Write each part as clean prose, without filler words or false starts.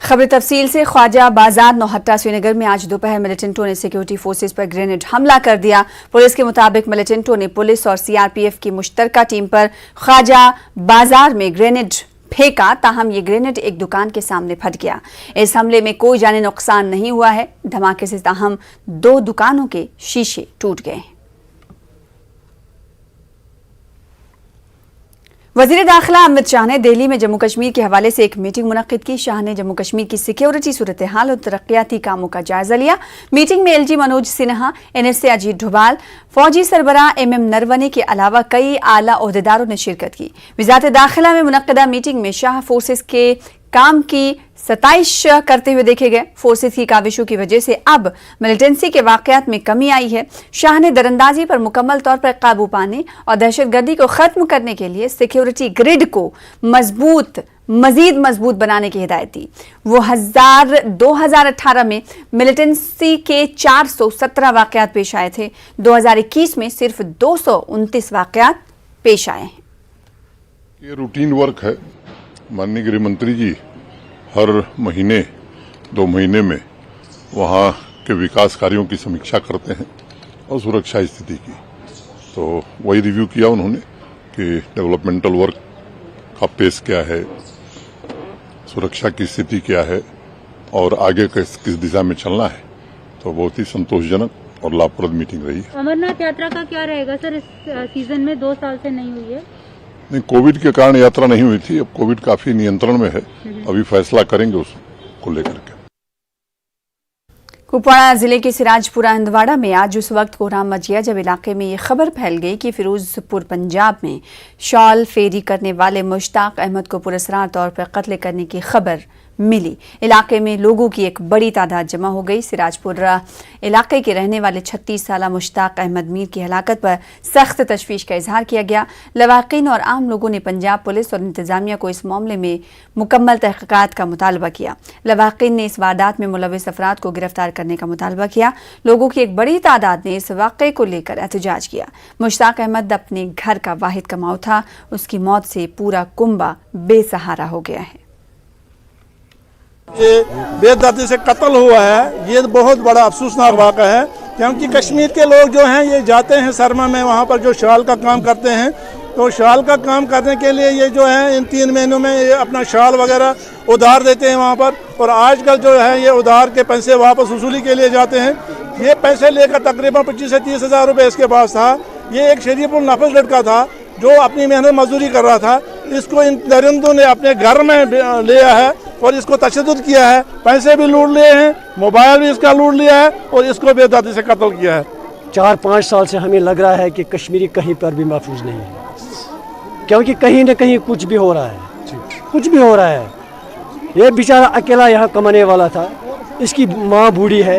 खबर तफसील से। ख्वाजा बाजार नौहट्टा श्रीनगर में आज दोपहर मिलिटेंटों ने सिक्योरिटी फोर्सेस पर ग्रेनेड हमला कर दिया। पुलिस के मुताबिक मिलिटेंटों ने पुलिस और सीआरपीएफ की मुश्तरका टीम पर ख्वाजा बाजार में ग्रेनेड फेंका, ताहम ये ग्रेनेड एक दुकान के सामने फट गया। इस हमले में कोई जानी नुकसान नहीं हुआ है। धमाके से ताहम 2 दुकानों के शीशे टूट गए। वज़ीर दाखिला अमित शाह ने दिल्ली में जम्मू कश्मीर के हवाले से एक मीटिंग मुनक्किद की। शाह ने जम्मू कश्मीर की सिक्योरिटी सूरत हाल और तरक्याती कामों का जायजा लिया। मीटिंग में एलजी मनोज सिन्हा, एनएसए अजीत डोभाल, फौजी सरबराह एमएम नरवणे के अलावा कई आला ओहदेदारों ने शिरकत की। वज़ारत दाखिला में मुनक्किदा मीटिंग में शाह फोर्सेस के काम की सताइश करते हुए देखे गए। फोर्सेस की काविशों की वजह से अब मिलिटेंसी के वाकयात में कमी आई है। शाह ने दरअंदाजी पर मुकम्मल तौर पर काबू पाने और दहशतगर्दी को खत्म करने के लिए सिक्योरिटी ग्रिड को मजीद मजबूत बनाने की हिदायत दी। वो 2018 में मिलिटेंसी के 417 वाकयात पेश आए थे। 2021 में सिर्फ 229 वाकयात पेश आए हैं। ये रूटीन वर्क है। माननीय गृह मंत्री जी हर महीने 2 महीने में वहाँ के विकास कार्यों की समीक्षा करते हैं और सुरक्षा स्थिति की। तो वही रिव्यू किया उन्होंने कि डेवलपमेंटल वर्क का पेस क्या है, सुरक्षा की स्थिति क्या है और आगे किस दिशा में चलना है। तो बहुत ही संतोषजनक और लाभप्रद मीटिंग रही है। अमरनाथ यात्रा का क्या रहेगा सर? इस सीजन में 2 साल से नहीं हुई है। नहीं, कोविड के कारण यात्रा नहीं हुई थी। अब कोविड काफी नियंत्रण में है। अभी फैसला करेंगे उसको लेकर के। कुपवाड़ा जिले के सिराजपुरा हंदवाड़ा में आज उस वक्त कोहराम मच गया जब इलाके में ये खबर फैल गई कि फिरोजपुर पंजाब में शॉल फेरी करने वाले मुश्ताक अहमद को पुरस्कार तौर पर कत्ल करने की खबर मिली। इलाके में लोगों की एक बड़ी तादाद जमा हो गई। सिराजपुरा इलाके के रहने वाले 36 साला मुश्ताक अहमद मीर की हलाकत पर सख्त तशवीश का इजहार किया गया। लवाकिन और आम लोगों ने पंजाब पुलिस और इंतजामिया को इस मामले में मुकम्मल तहकीकात का मुतालबा किया। लवाकिन ने इस वारदात में मुलविस अफराद को गिरफ्तार करने का मुतालबा किया। लोगों की एक बड़ी तादाद ने इस वाक़े को लेकर एहतजाज किया। मुश्ताक अहमद अपने घर का वाहिद कमाऊ था। उसकी मौत से पूरा कुंबा बेसहारा हो गया है। ये बेदर्दी से कत्ल हुआ है, ये बहुत बड़ा अफसोसनाक वाक़ा है। क्योंकि कश्मीर के लोग जो हैं ये जाते हैं सरमा में, वहाँ पर जो शाल का काम करते हैं, तो शाल का काम करने के लिए ये जो है इन 3 महीनों में ये अपना शाल वगैरह उधार देते हैं वहाँ पर। और आजकल जो है ये उधार के पैसे वापस वसूली के लिए जाते हैं। ये पैसे लेकर तकरीबन 25 से 30 हज़ार रुपये इसके पास था। ये एक शरीफुल नफल लड़का था जो अपनी मेहनत मजदूरी कर रहा था। इसको इन दरिंदों ने अपने घर में लिया है और इसको तशद्दुद किया है। पैसे भी लूट लिए हैं, मोबाइल भी इसका लूट लिया है और इसको बेदर्दी से कत्ल किया है। 4-5 साल से हमें लग रहा है कि कश्मीरी कहीं पर भी महफूज नहीं है, क्योंकि कहीं न कहीं कुछ भी हो रहा है, कुछ भी हो रहा है। ये बेचारा अकेला यहाँ कमाने वाला था। इसकी माँ बूढ़ी है,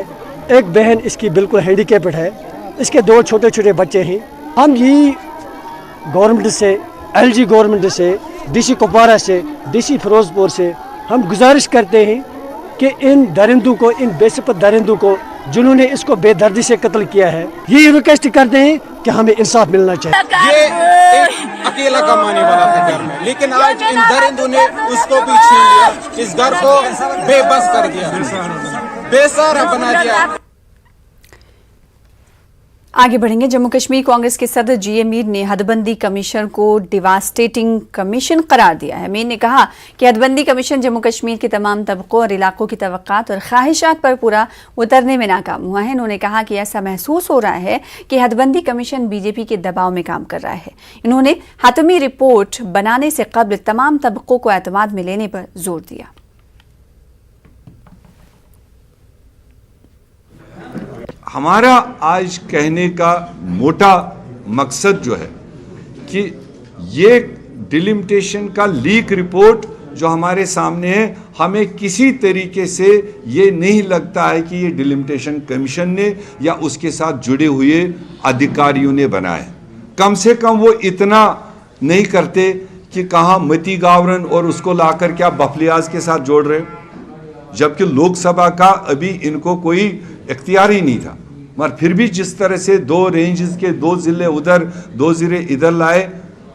एक बहन इसकी बिल्कुल हैंडीकैप्ड है, इसके 2 छोटे छोटे बच्चे हैं। हम यही गवर्नमेंट से, एलजी गवर्नमेंट से, डीसी कुपवाड़ा से, डीसी फिरोजपुर से हम गुजारिश करते हैं कि इन दरिंदों को, इन बेसपत दरिंदों को जिन्होंने इसको बेदर्दी से कत्ल किया है, ये रिक्वेस्ट करते हैं कि हमें इंसाफ मिलना चाहिए। ये एक अकेला कमाने वाला था घर में, लेकिन आज इन दरिंदों ने उसको भी छीन लिया, इस घर को बेबस कर दिया, बेसहारा बना दिया। आगे बढ़ेंगे। जम्मू कश्मीर कांग्रेस के सदर जीए मीर ने हदबंदी कमीशन को डिवास्टेटिंग कमीशन करार दिया है। मीर ने कहा कि हदबंदी कमीशन जम्मू कश्मीर के तमाम तबकों और इलाकों की तवक्कात और ख्वाहिशात पर पूरा उतरने में नाकाम हुआ है। उन्होंने कहा कि ऐसा महसूस हो रहा है कि हदबंदी कमीशन बीजेपी के दबाव में काम कर रहा है। इन्होंने हतमी रिपोर्ट बनाने से कबल तमाम तबकों को एतमाद में लेने पर जोर दिया। हमारा आज कहने का मोटा मकसद जो है कि ये डिलिमिटेशन का लीक रिपोर्ट जो हमारे सामने है, हमें किसी तरीके से ये नहीं लगता है कि ये डिलिमिटेशन कमीशन ने या उसके साथ जुड़े हुए अधिकारियों ने बनाया है। कम से कम वो इतना नहीं करते कि कहाँ मती गावरन और उसको लाकर क्या बफलियाज के साथ जोड़ रहे, जबकि लोकसभा का अभी इनको कोई इख्तियार ही नहीं था। मगर फिर भी जिस तरह से 2 रेंजेस के 2 ज़िले उधर 2 ज़िले इधर लाए,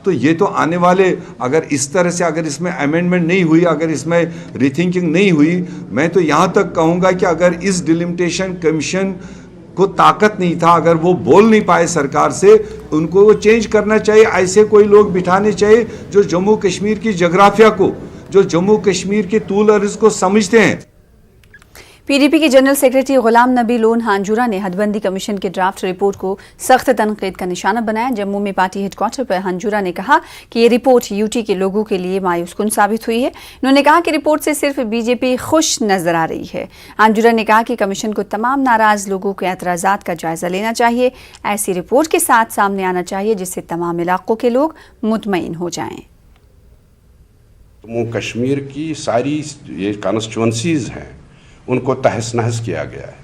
तो ये तो आने वाले, अगर इस तरह से अगर इसमें अमेंडमेंट नहीं हुई, अगर इसमें रीथिंकिंग नहीं हुई, मैं तो यहाँ तक कहूँगा कि अगर इस डिलिमिटेशन कमीशन को ताकत नहीं था, अगर वो बोल नहीं पाए सरकार से, उनको वो चेंज करना चाहिए। ऐसे कोई लोग बिठाने चाहिए जो जम्मू कश्मीर की जोग्राफिया को, जो जम्मू कश्मीर के तूल अर्ज को समझते हैं। पीडीपी के general secretary Ghulam Nabi loan हांजुरा ने हदबंदी कमीशन की ड्राफ्ट रिपोर्ट को सख्त तनकीद का निशाना बनाया। जम्मू में पार्टी हेडक्वार्टर पर हांजुरा ने कहा कि ये रिपोर्ट यूटी के लोगों के लिए मायूसकुन साबित हुई है। उन्होंने कहा कि रिपोर्ट से सिर्फ बीजेपी खुश नजर आ रही है। हांजुरा ने कहा कि कमीशन को तमाम नाराज लोगों के एतराजात का जायजा लेना चाहिए। ऐसी रिपोर्ट के साथ सामने आना चाहिए जिससे तमाम इलाकों के लोग मुतमईन हो जाएं। जम्मू कश्मीर की सारी ये कॉन्स्टिट्यूंसीज हैं, उनको तहस नहस किया गया है।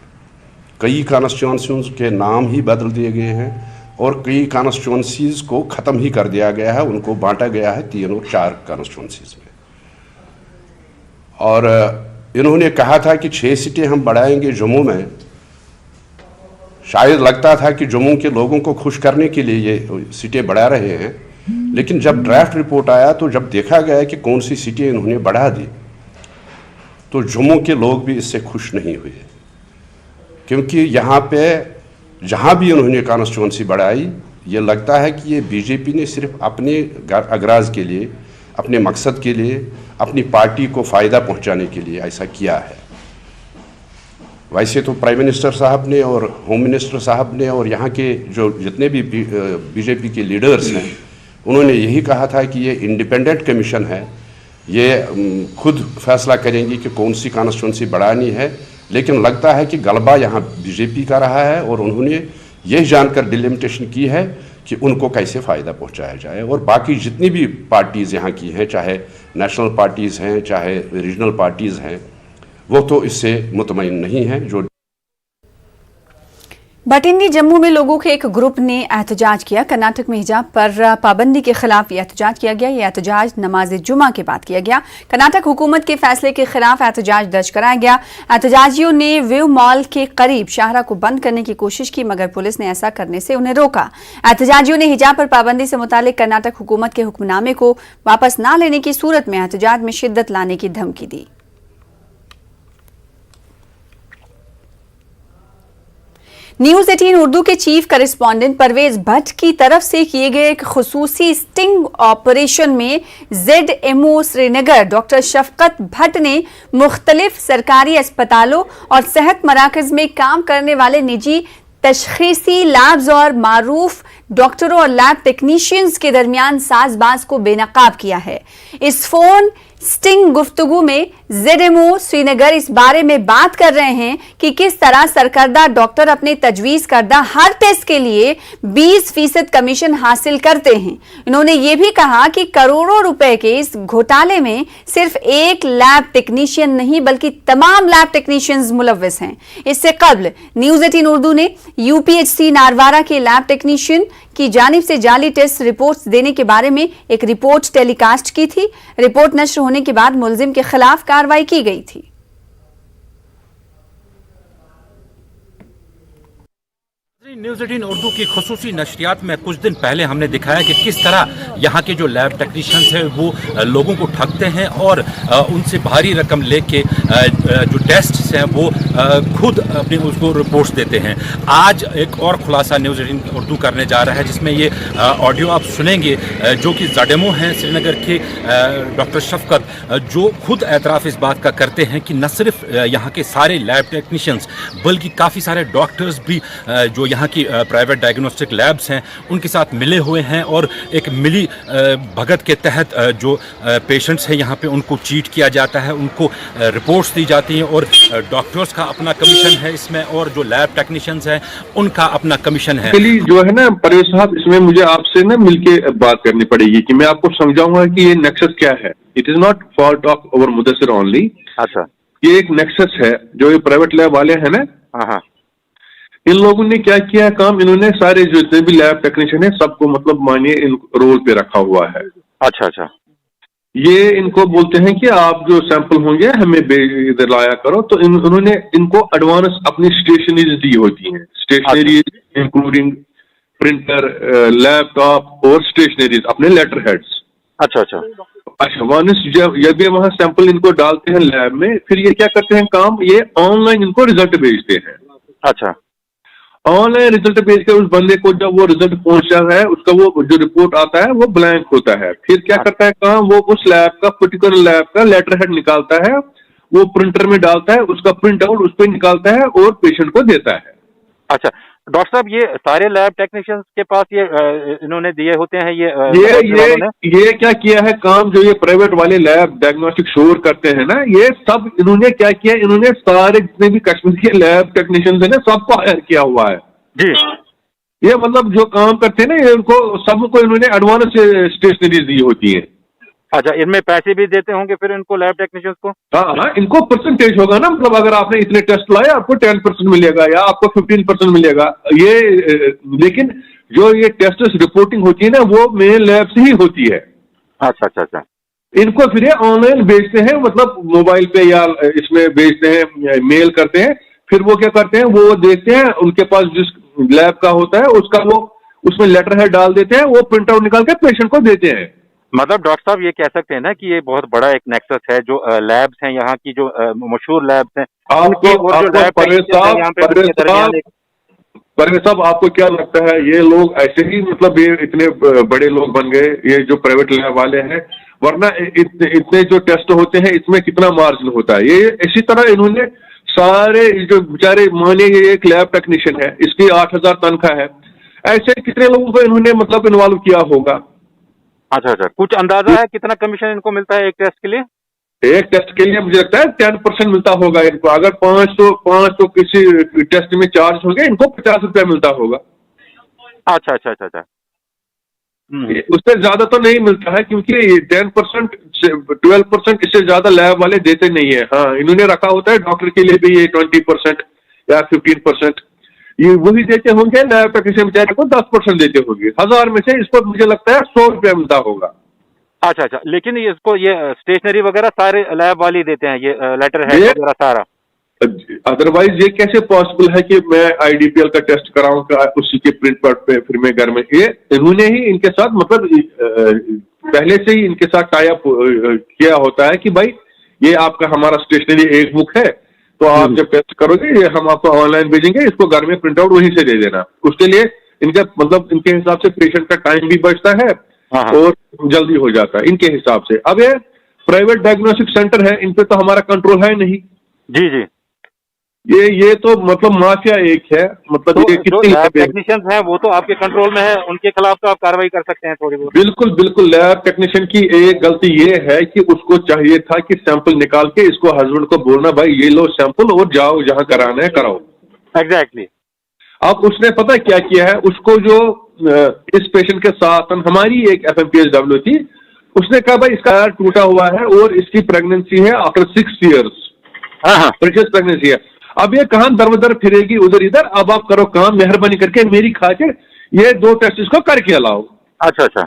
कई कॉन्स्टिट्यूंसीज के नाम ही बदल दिए गए हैं और कई कॉन्स्टिट्यूंसीज को ख़त्म ही कर दिया गया है, उनको बांटा गया है 3 और 4 कॉन्स्टिट्यूंसीज में। और इन्होंने कहा था कि 6 सीटें हम बढ़ाएंगे जम्मू में। शायद लगता था कि जम्मू के लोगों को खुश करने के लिए ये सीटें बढ़ा रहे हैं, लेकिन जब ड्राफ्ट रिपोर्ट आया तो जब देखा गया कि कौन सी सीटें इन्होंने बढ़ा दी, तो जम्मू के लोग भी इससे खुश नहीं हुए, क्योंकि यहाँ पे जहाँ भी उन्होंने कॉन्स्टिट्यूंसी बढ़ाई, ये लगता है कि ये बीजेपी ने सिर्फ अपने अगराज के लिए, अपने मकसद के लिए, अपनी पार्टी को फ़ायदा पहुँचाने के लिए ऐसा किया है। वैसे तो प्राइम मिनिस्टर साहब ने और होम मिनिस्टर साहब ने और यहाँ के जो जितने भी बीजेपी के लीडर्स हैं, उन्होंने यही कहा था कि ये इंडिपेंडेंट कमीशन है, ये खुद फैसला करेंगी कि कौन सी कॉन्स्टिट्यूंसी बढ़ानी है। लेकिन लगता है कि गलबा यहाँ बीजेपी का रहा है और उन्होंने यह जानकर डिलिमिटेशन की है कि उनको कैसे फ़ायदा पहुँचाया जाए। और बाकी जितनी भी पार्टीज़ यहाँ की हैं, चाहे नेशनल पार्टीज़ हैं, चाहे रीजनल पार्टीज़ हैं, वो तो इससे मुतमईन नहीं हैं। जो भटिंडी जम्मू में लोगों के एक ग्रुप ने एहतजाज किया। कर्नाटक में हिजाब पर पाबंदी के खिलाफ ये एहतजाज किया गया। ये एहतजाज नमाज जुमा के बाद किया गया। कर्नाटक हुकूमत के फैसले के खिलाफ एहतजाज दर्ज कराया गया। एहतजाजियों ने व्यू मॉल के करीब शाहरा को बंद करने की कोशिश की, मगर पुलिस ने ऐसा करने से उन्हें रोका। एहतजाजियों ने हिजाब पर पाबंदी से मुतालिक कर्नाटक हुकूमत के हुक्मनामे को वापस न लेने की सूरत में एहतजाज में शिद्दत लाने की धमकी दी। न्यूज 18 उर्दू के चीफ करेस्पॉन्डेंट परवेज भट्ट की तरफ से किए गए एक खुसूसी स्टिंग ऑपरेशन में ZMO श्रीनगर डॉक्टर शफकत भट्ट ने मुख्तलिफ सरकारी अस्पतालों और सेहत मराकज में काम करने वाले निजी तशखीसी लैब्स और मारूफ डॉक्टरों और लैब टेक्नीशियंस के दरमियान साजबाज को बेनकाब किया है। इस फोन स्टिंग गुफ्तगू में ZMO श्रीनगर इस बारे में बात कर रहे हैं कि किस तरह सरकर्दा डॉक्टर अपने तजवीज करदा हर टेस्ट के लिए 20% कमीशन हासिल करते हैं। इन्होंने ये भी कहा कि करोड़ों रुपए के इस घोटाले में सिर्फ एक लैब टेक्नीशियन नहीं बल्कि तमाम लैब टेक्नीशियंस मुलव्वस हैं। इससे कबल न्यूज 18 उर्दू ने UPHC नारवारा के लैब टेक्नीशियन की जानिब से जाली टेस्ट रिपोर्ट्स देने के बारे में एक रिपोर्ट टेलीकास्ट की थी। रिपोर्ट नश्र होने के बाद मुलजिम के खिलाफ कार्रवाई की गई थी। न्यूज 18 उर्दू की खुसूसी नशरियात में कुछ दिन पहले हमने दिखाया कि किस तरह यहाँ के जो लैब टेक्नीशियंस हैं वो लोगों को ठगते हैं और उनसे भारी रकम लेके जो टेस्ट्स हैं वो खुद अपने उसको रिपोर्ट्स देते हैं। आज एक और खुलासा न्यूज 18 उर्दू करने जा रहा है जिसमें ये ऑडियो आप सुनेंगे जो कि ZMO हैं श्रीनगर के डॉक्टर शफकत, जो खुद एतराफ़ इस बात का करते हैं कि न सिर्फ यहाँ के सारे लैब टेक्नीशियंस बल्कि काफ़ी सारे डॉक्टर्स भी जो यहाँ की प्राइवेट डायग्नोस्टिक लैब्स हैं उनके साथ मिले हुए हैं और एक मिली भगत के तहत जो पेशेंट्स हैं यहाँ पे उनको चीट किया जाता है, उनको रिपोर्ट्स दी जाती हैं और डॉक्टर्स का अपना कमीशन है इसमें और जो लैब टेक्नीशियंस हैं उनका अपना कमीशन है। जो है ना परवेज साहब, इसमें मुझे आपसे ना मिलके बात करनी पड़ेगी कि मैं आपको समझाऊंगा कि ये नेक्सस क्या है। It is not fault of our Mudassir only. अच्छा, ये एक नेक्सस है जो ये प्राइवेट लैब वाले हैं ना, हाँ, इन लोगों ने क्या किया काम, इन्होंने सारे जो जितने भी लैब टेक्नीशियन है सबको मतलब मानिए इन रोल पे रखा हुआ है। अच्छा अच्छा, ये इनको बोलते हैं कि आप जो सैंपल होंगे हमें इधर लाया करो, तो उन्होंने इनको एडवांस अपनी स्टेशनरीज दी होती हैं, स्टेशनरी इंक्लूडिंग प्रिंटर, लैपटॉप और स्टेशनरीज, अपने लेटर हेड्स। अच्छा अच्छा अच्छा, वंस जब ये वहाँ सैंपल इनको डालते हैं लैब में, फिर ये क्या करते हैं काम, ये ऑनलाइन इनको रिजल्ट भेजते हैं। अच्छा, ऑनलाइन रिजल्ट भेज कर उस बंदे को जब वो रिजल्ट पहुंचता है, उसका वो जो रिपोर्ट आता है वो ब्लैंक होता है। फिर क्या करता है काम, वो उस लैब का, पर्टिकुलर लैब का लेटर हेड निकालता है, वो प्रिंटर में डालता है, उसका प्रिंट आउट उस पर निकालता है और पेशेंट को देता है। अच्छा डॉक्टर साहब, ये सारे लैब टेक्नीशियंस के पास ये इन्होंने दिए होते हैं ये क्या किया है काम, जो ये प्राइवेट वाले लैब डायग्नोस्टिक शोर करते हैं ना, ये सब इन्होंने क्या किया, इन्होंने सारे जितने भी कश्मीर के लैब टेक्नीशियंस है ना, सबको हायर किया हुआ है जी। ये मतलब जो काम करते हैं ना, ये इनको सबको इन्होंने एडवांस स्टेशनरी दी होती है। अच्छा, इनमें पैसे भी देते होंगे फिर इनको लैब टेक्नीशियंस को? हाँ, इनको परसेंटेज होगा ना, मतलब अगर आपने इतने टेस्ट लाए आपको 10% मिलेगा या आपको 15% मिलेगा ये। लेकिन जो ये टेस्ट रिपोर्टिंग होती है ना, वो मेन लैब से ही होती है। अच्छा अच्छा अच्छा, इनको फिर ये ऑनलाइन भेजते हैं, मतलब मोबाइल पे या इसमें भेजते हैं, मेल करते हैं। फिर वो क्या करते हैं, वो देखते हैं, उनके पास जिस लैब का होता है उसका वो उसमें लेटर हेड डाल देते हैं, वो प्रिंट आउट निकाल के पेशेंट को देते हैं। मतलब डॉक्टर साहब ये कह सकते हैं ना कि ये बहुत बड़ा एक नेक्सस है, जो लैब्स हैं यहाँ की, जो मशहूर लैब्स हैं परवेज साहब, आपको क्या लगता है ये लोग ऐसे ही, मतलब ये इतने बड़े लोग बन गए ये जो प्राइवेट लैब वाले हैं? वरना इतने जो टेस्ट होते हैं इसमें कितना मार्जिन होता है? ये इसी तरह इन्होंने सारे जो बेचारे, माने ये एक लैब टेक्नीशियन है, इसकी 8,000 तनख्वाह है, ऐसे कितने लोगों को इन्होंने मतलब इन्वॉल्व किया होगा? अच्छा अच्छा, कुछ अंदाजा है कितना कमीशन इनको मिलता है एक टेस्ट के लिए? एक टेस्ट के लिए मुझे लगता है 10% मिलता होगा इनको। अगर 500 किसी टेस्ट में चार्ज हो गए, इनको 50 रुपया मिलता होगा। अच्छा अच्छा अच्छा अच्छा, उससे ज्यादा तो नहीं मिलता है, क्योंकि 10% 12% इससे ज्यादा लैब वाले देते नहीं है। हाँ, इन्होंने रखा होता है डॉक्टर के लिए भी ये 20% या 15%, ये वही देते होंगे। लैब टेक्नीशियन बेचारे को 10% देते होंगे। 1000 में से इसको मुझे लगता है 100 रुपया मिलता होगा। अच्छा अच्छा, लेकिन इसको ये स्टेशनरी वगैरह सारे लैब वाले देते हैं, ये लेटर हेड वगैरह सारा? अदरवाइज ये कैसे पॉसिबल है कि मैं IDPL का टेस्ट कराऊंगा उसी के प्रिंट आउट पे फिर मैं घर में? ये इन्होंने ही इनके साथ, मतलब पहले से ही इनके साथ टाई अप किया होता है कि भाई ये आपका हमारा स्टेशनरी एक बुक है, तो आप जब टेस्ट करोगे ये हम आपको ऑनलाइन भेजेंगे, इसको घर में प्रिंट आउट वहीं से दे देना। उसके लिए इनका मतलब इनके हिसाब से पेशेंट का टाइम भी बचता है और जल्दी हो जाता है इनके हिसाब से। अब ये प्राइवेट डायग्नोस्टिक सेंटर है, इन पे तो हमारा कंट्रोल है नहीं। जी जी, ये तो मतलब माफिया एक है, मतलब तो जो लैब टेक्नीशियंस हैं वो तो आपके कंट्रोल में है, उनके खिलाफ तो आप कार्रवाई कर सकते हैं थोड़ी बहुत? बिल्कुल बिल्कुल। लैब टेक्नीशियन की एक गलती ये है कि उसको चाहिए था कि सैंपल निकाल के इसको हस्बैंड को बोलना, भाई ये लो सैंपल और जाओ जहां कराना है कराओ। एग्जैक्टली। अब उसने पता क्या किया है, उसको जो इस पेशेंट के साथ हमारी एक FMPSW थी, उसने कहा भाई इसका टूटा हुआ है और इसकी प्रेगनेंसी है आफ्टर 6 years, प्रीशियस प्रेगनेंसी है। अब ये कहां दर बदर फिरेगी उधर इधर। अब आप करो काम, मेहरबानी करके मेरी खातिर ये 2 टेस्ट इसको करके लाओ। अच्छा अच्छा,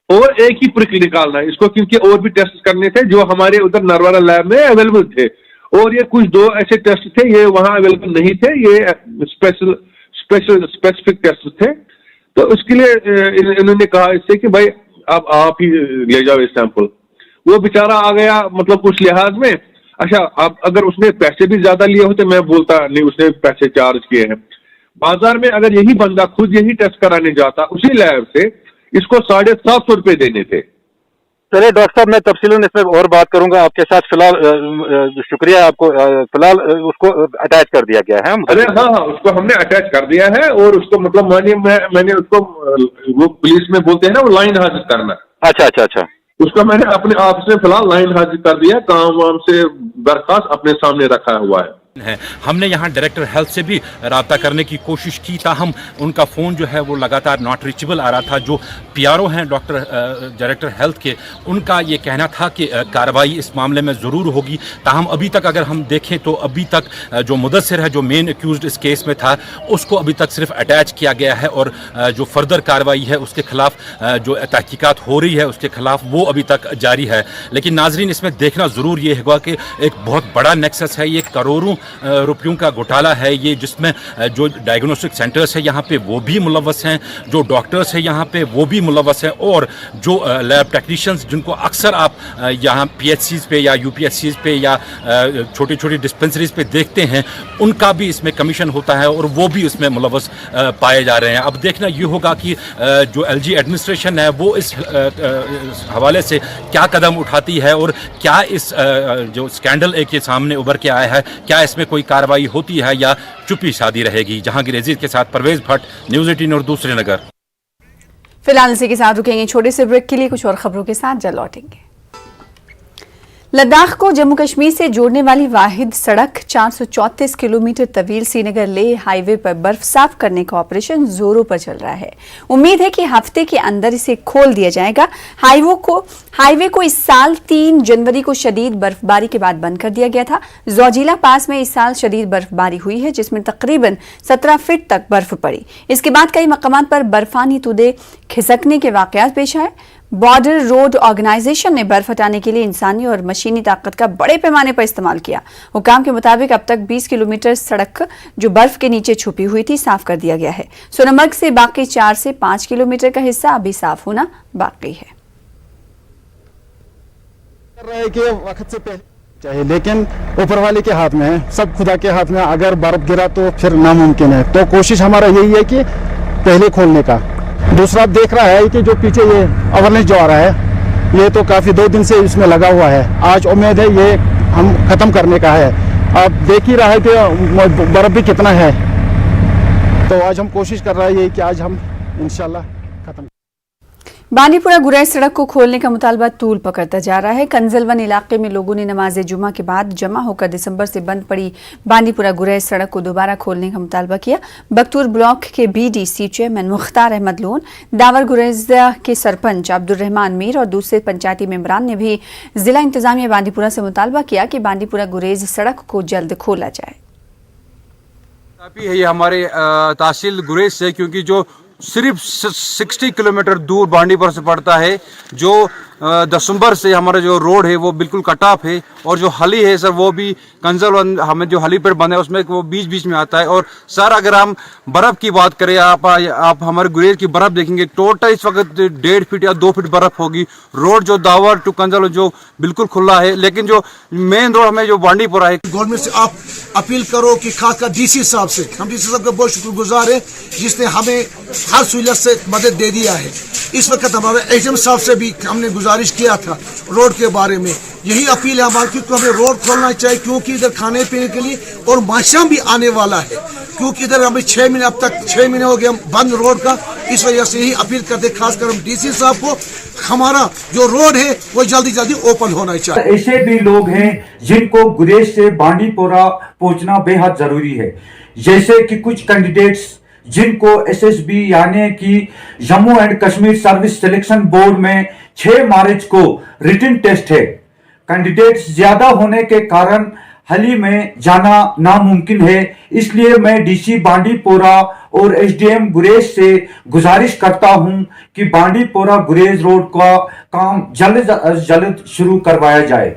और एक ही प्रिक निकालना है इसको, क्योंकि और भी टेस्ट करने थे जो हमारे उधर नरवारा लैब में अवेलेबल थे, और ये कुछ 2 ऐसे टेस्ट थे ये वहां अवेलेबल नहीं थे, ये स्पेसिफिक टेस्ट थे। तो उसके लिए इन्होंने कहा इससे कि भाई अब आप ही ले जाओ इस सैंपल। वो बेचारा आ गया, मतलब उस लिहाज में। अच्छा, अब अगर उसने पैसे भी ज्यादा लिए होते मैं बोलता नहीं उसने पैसे चार्ज किए हैं। बाजार में अगर यही बंदा खुद यही टेस्ट कराने जाता उसी लैब से, इसको 750 रुपए देने थे। चलिए डॉक्टर साहब, मैं तफसीलन इसमें और बात करूंगा आपके साथ। फिलहाल शुक्रिया आपको, फिलहाल उसको अटैच कर दिया गया है। अरे हाँ, उसको हमने अटैच कर दिया है और उसको मतलब मानिए मैंने उसको, वो पुलिस में बोलते हैं ना वो लाइन हाजिर करना। अच्छा अच्छा अच्छा, उसको मैंने अपने आप से फिलहाल लाइन हाजिर कर दिया, काम वाम से बर्खास्त अपने सामने रखा हुआ है। हमने यहाँ डायरेक्टर हेल्थ से भी राब्ता करने की कोशिश की, ताहम उनका फ़ोन जो है वो लगातार नॉट रीचेबल आ रहा था। जो PRO हैं डायरेक्टर हेल्थ के, उनका ये कहना था कि कार्रवाई इस मामले में ज़रूर होगी। ताहम अभी तक अगर हम देखें तो अभी तक जो मुदस्सिर है, जो मेन एक्यूज्ड इस केस में था, उसको अभी तक सिर्फ अटैच किया गया है, और जो फर्दर कार्रवाई है उसके खिलाफ जो तहकीकात हो रही है उसके खिलाफ वो अभी तक जारी है। लेकिन नाजरीन, इसमें देखना ज़रूर ये होगा कि एक बहुत बड़ा नेक्सस है, ये करोड़ों रुपयों का घोटाला है ये, जिसमें जो डायग्नोस्टिक सेंटर्स है यहाँ पे वो भी मुलव्वस हैं, जो डॉक्टर्स है यहाँ पे वो भी मुलव्वस हैं, और जो लैब टेक्नीशियंस जिनको अक्सर आप यहाँ PHCs पे या UPSCs पे या छोटी छोटी डिस्पेंसरीज पे देखते हैं, उनका भी इसमें कमीशन होता है और वो भी उसमें मुलव्वस पाए जा रहे हैं। अब देखना ये होगा कि जो LG एडमिनिस्ट्रेशन है वो इस हवाले से क्या कदम उठाती है और क्या इस जो स्कैंडल एक ये सामने उभर के आया है, क्या इसमें कोई कार्रवाई होती है या चुप्पी साधी रहेगी। जहांगीर अजीज के साथ परवेज भट्ट, न्यूज़ 18 और दूसरे नगर। फिलहाल इसी के साथ रुकेंगे छोटे से ब्रेक के लिए, कुछ और खबरों के साथ जल्द लौटेंगे। लद्दाख को जम्मू कश्मीर से जोड़ने वाली वाहिद सड़क 434 किलोमीटर तवील श्रीनगर लेह हाईवे पर बर्फ साफ करने का ऑपरेशन जोरों पर चल रहा है। उम्मीद है कि हफ्ते के अंदर इसे खोल दिया जाएगा। हाईवे को इस साल 3 जनवरी को शदीद बर्फबारी के बाद बंद कर दिया गया था। जोजिला पास में इस साल शदीद बर्फबारी हुई है, जिसमें तकरीबन 17 फीट तक बर्फ पड़ी। इसके बाद कई मकामात पर बर्फानी तूदे खिसकने के वाकयात पेश आए। बॉर्डर रोड ऑर्गेनाइजेशन ने बर्फ हटाने के लिए इंसानी और मशीनी ताकत का बड़े पैमाने पर इस्तेमाल किया। हुकाम के मुताबिक अब तक 20 किलोमीटर सड़क जो बर्फ के नीचे छुपी हुई थी साफ कर दिया गया है। सोनमर्ग से बाकी 4 से 5 किलोमीटर का हिस्सा अभी साफ होना बाकी है। वक्त से पहले चाहिए, लेकिन ऊपर वाले के हाथ में है, सब खुदा के हाथ में। अगर बर्फ गिरा तो फिर नामुमकिन है, तो कोशिश हमारा यही है कि पहले खोलने का। दूसरा देख रहा है कि जो पीछे ये अवेयरनेस जो आ रहा है, ये तो काफी 2 दिन से इसमें लगा हुआ है। आज उम्मीद है ये हम खत्म करने का है। आप देख ही रहा है कि बर्फ भी कितना है, तो आज हम कोशिश कर रहे हैं कि आज हम इंशाल्लाह खत्म। बांदीपुरा गुरैज सड़क को खोलने का मुतालबा तूल पकड़ता जा रहा है। कंजलवन इलाके में लोगों ने नमाज जुमा के बाद जमा होकर दिसंबर से बंद पड़ी बांदीपुरा गुरैज सड़क को दोबारा खोलने का मुतालबा किया। बख्तूर ब्लॉक के BDC चेयरमैन मुख्तार अहमद लोन, दावर गुरैज के सरपंच अब्दुर्रहमान मीर और दूसरे पंचायती मेंबरान ने भी जिला इंतजामिया बांदीपुरा से मुतालबा किया कि बांदीपुरा गुरैज सड़क को जल्द खोला जाए। ये हमारे तहसील गुरैज से, क्योंकि जो सिर्फ 60 किलोमीटर दूर बांडीपुर से पड़ता है, जो दिसंबर से हमारा जो रोड है वो बिल्कुल कट ऑफ है, और जो हली है सर वो भी कंजल हमें जो हली पेड़ बंद है उसमें वो बीच बीच में आता है। और सर अगर हम बर्फ़ की बात करें, आप हमारे गुरेज की बर्फ़ देखेंगे, टोटल इस वक्त 1.5 फीट या 2 फीट बर्फ़ होगी। रोड जो दावर टू कंजल जो बिल्कुल खुला है, लेकिन जो मेन रोड हमें जो बांडीपुरा है, गवर्नमेंट से आप अपील करो कि खासकर DC साहब से, हम DC साहब का बहुत शुक्रगुजार है जिसने हमें हर सहूलियत से मदद दे दिया है। इस वक्त हमारे HM साहब से भी हमने गुजारिश किया था रोड के बारे में। यही अपील है हमारी कि हमें रोड खोलना चाहिए, क्योंकि इधर खाने पीने के लिए और मौसम भी आने वाला है, क्योंकि इधर हमें 6 महीने अब तक 6 महीने हो गए बंद रोड का। इस वजह से यही अपील करते खासकर हम DC साहब को, हमारा जो रोड है वो जल्दी जल्दी ओपन होना चाहिए। ऐसे भी लोग हैं जिनको गुरेज से बांडीपुरा पहुंचना बेहद जरूरी है, जैसे कि कुछ कैंडिडेट्स जिनको SSB यानी कि Jammu and Kashmir service selection board में 6 मार्च को रिटन टेस्ट है। कैंडिडेट्स ज्यादा होने के कारण हली में जाना नामुमकिन है, इसलिए मैं DC बांडीपुरा और SDM गुरेज से गुजारिश करता हूं कि बांडीपुरा गुरेज रोड का काम जल्द शुरू करवाया जाए।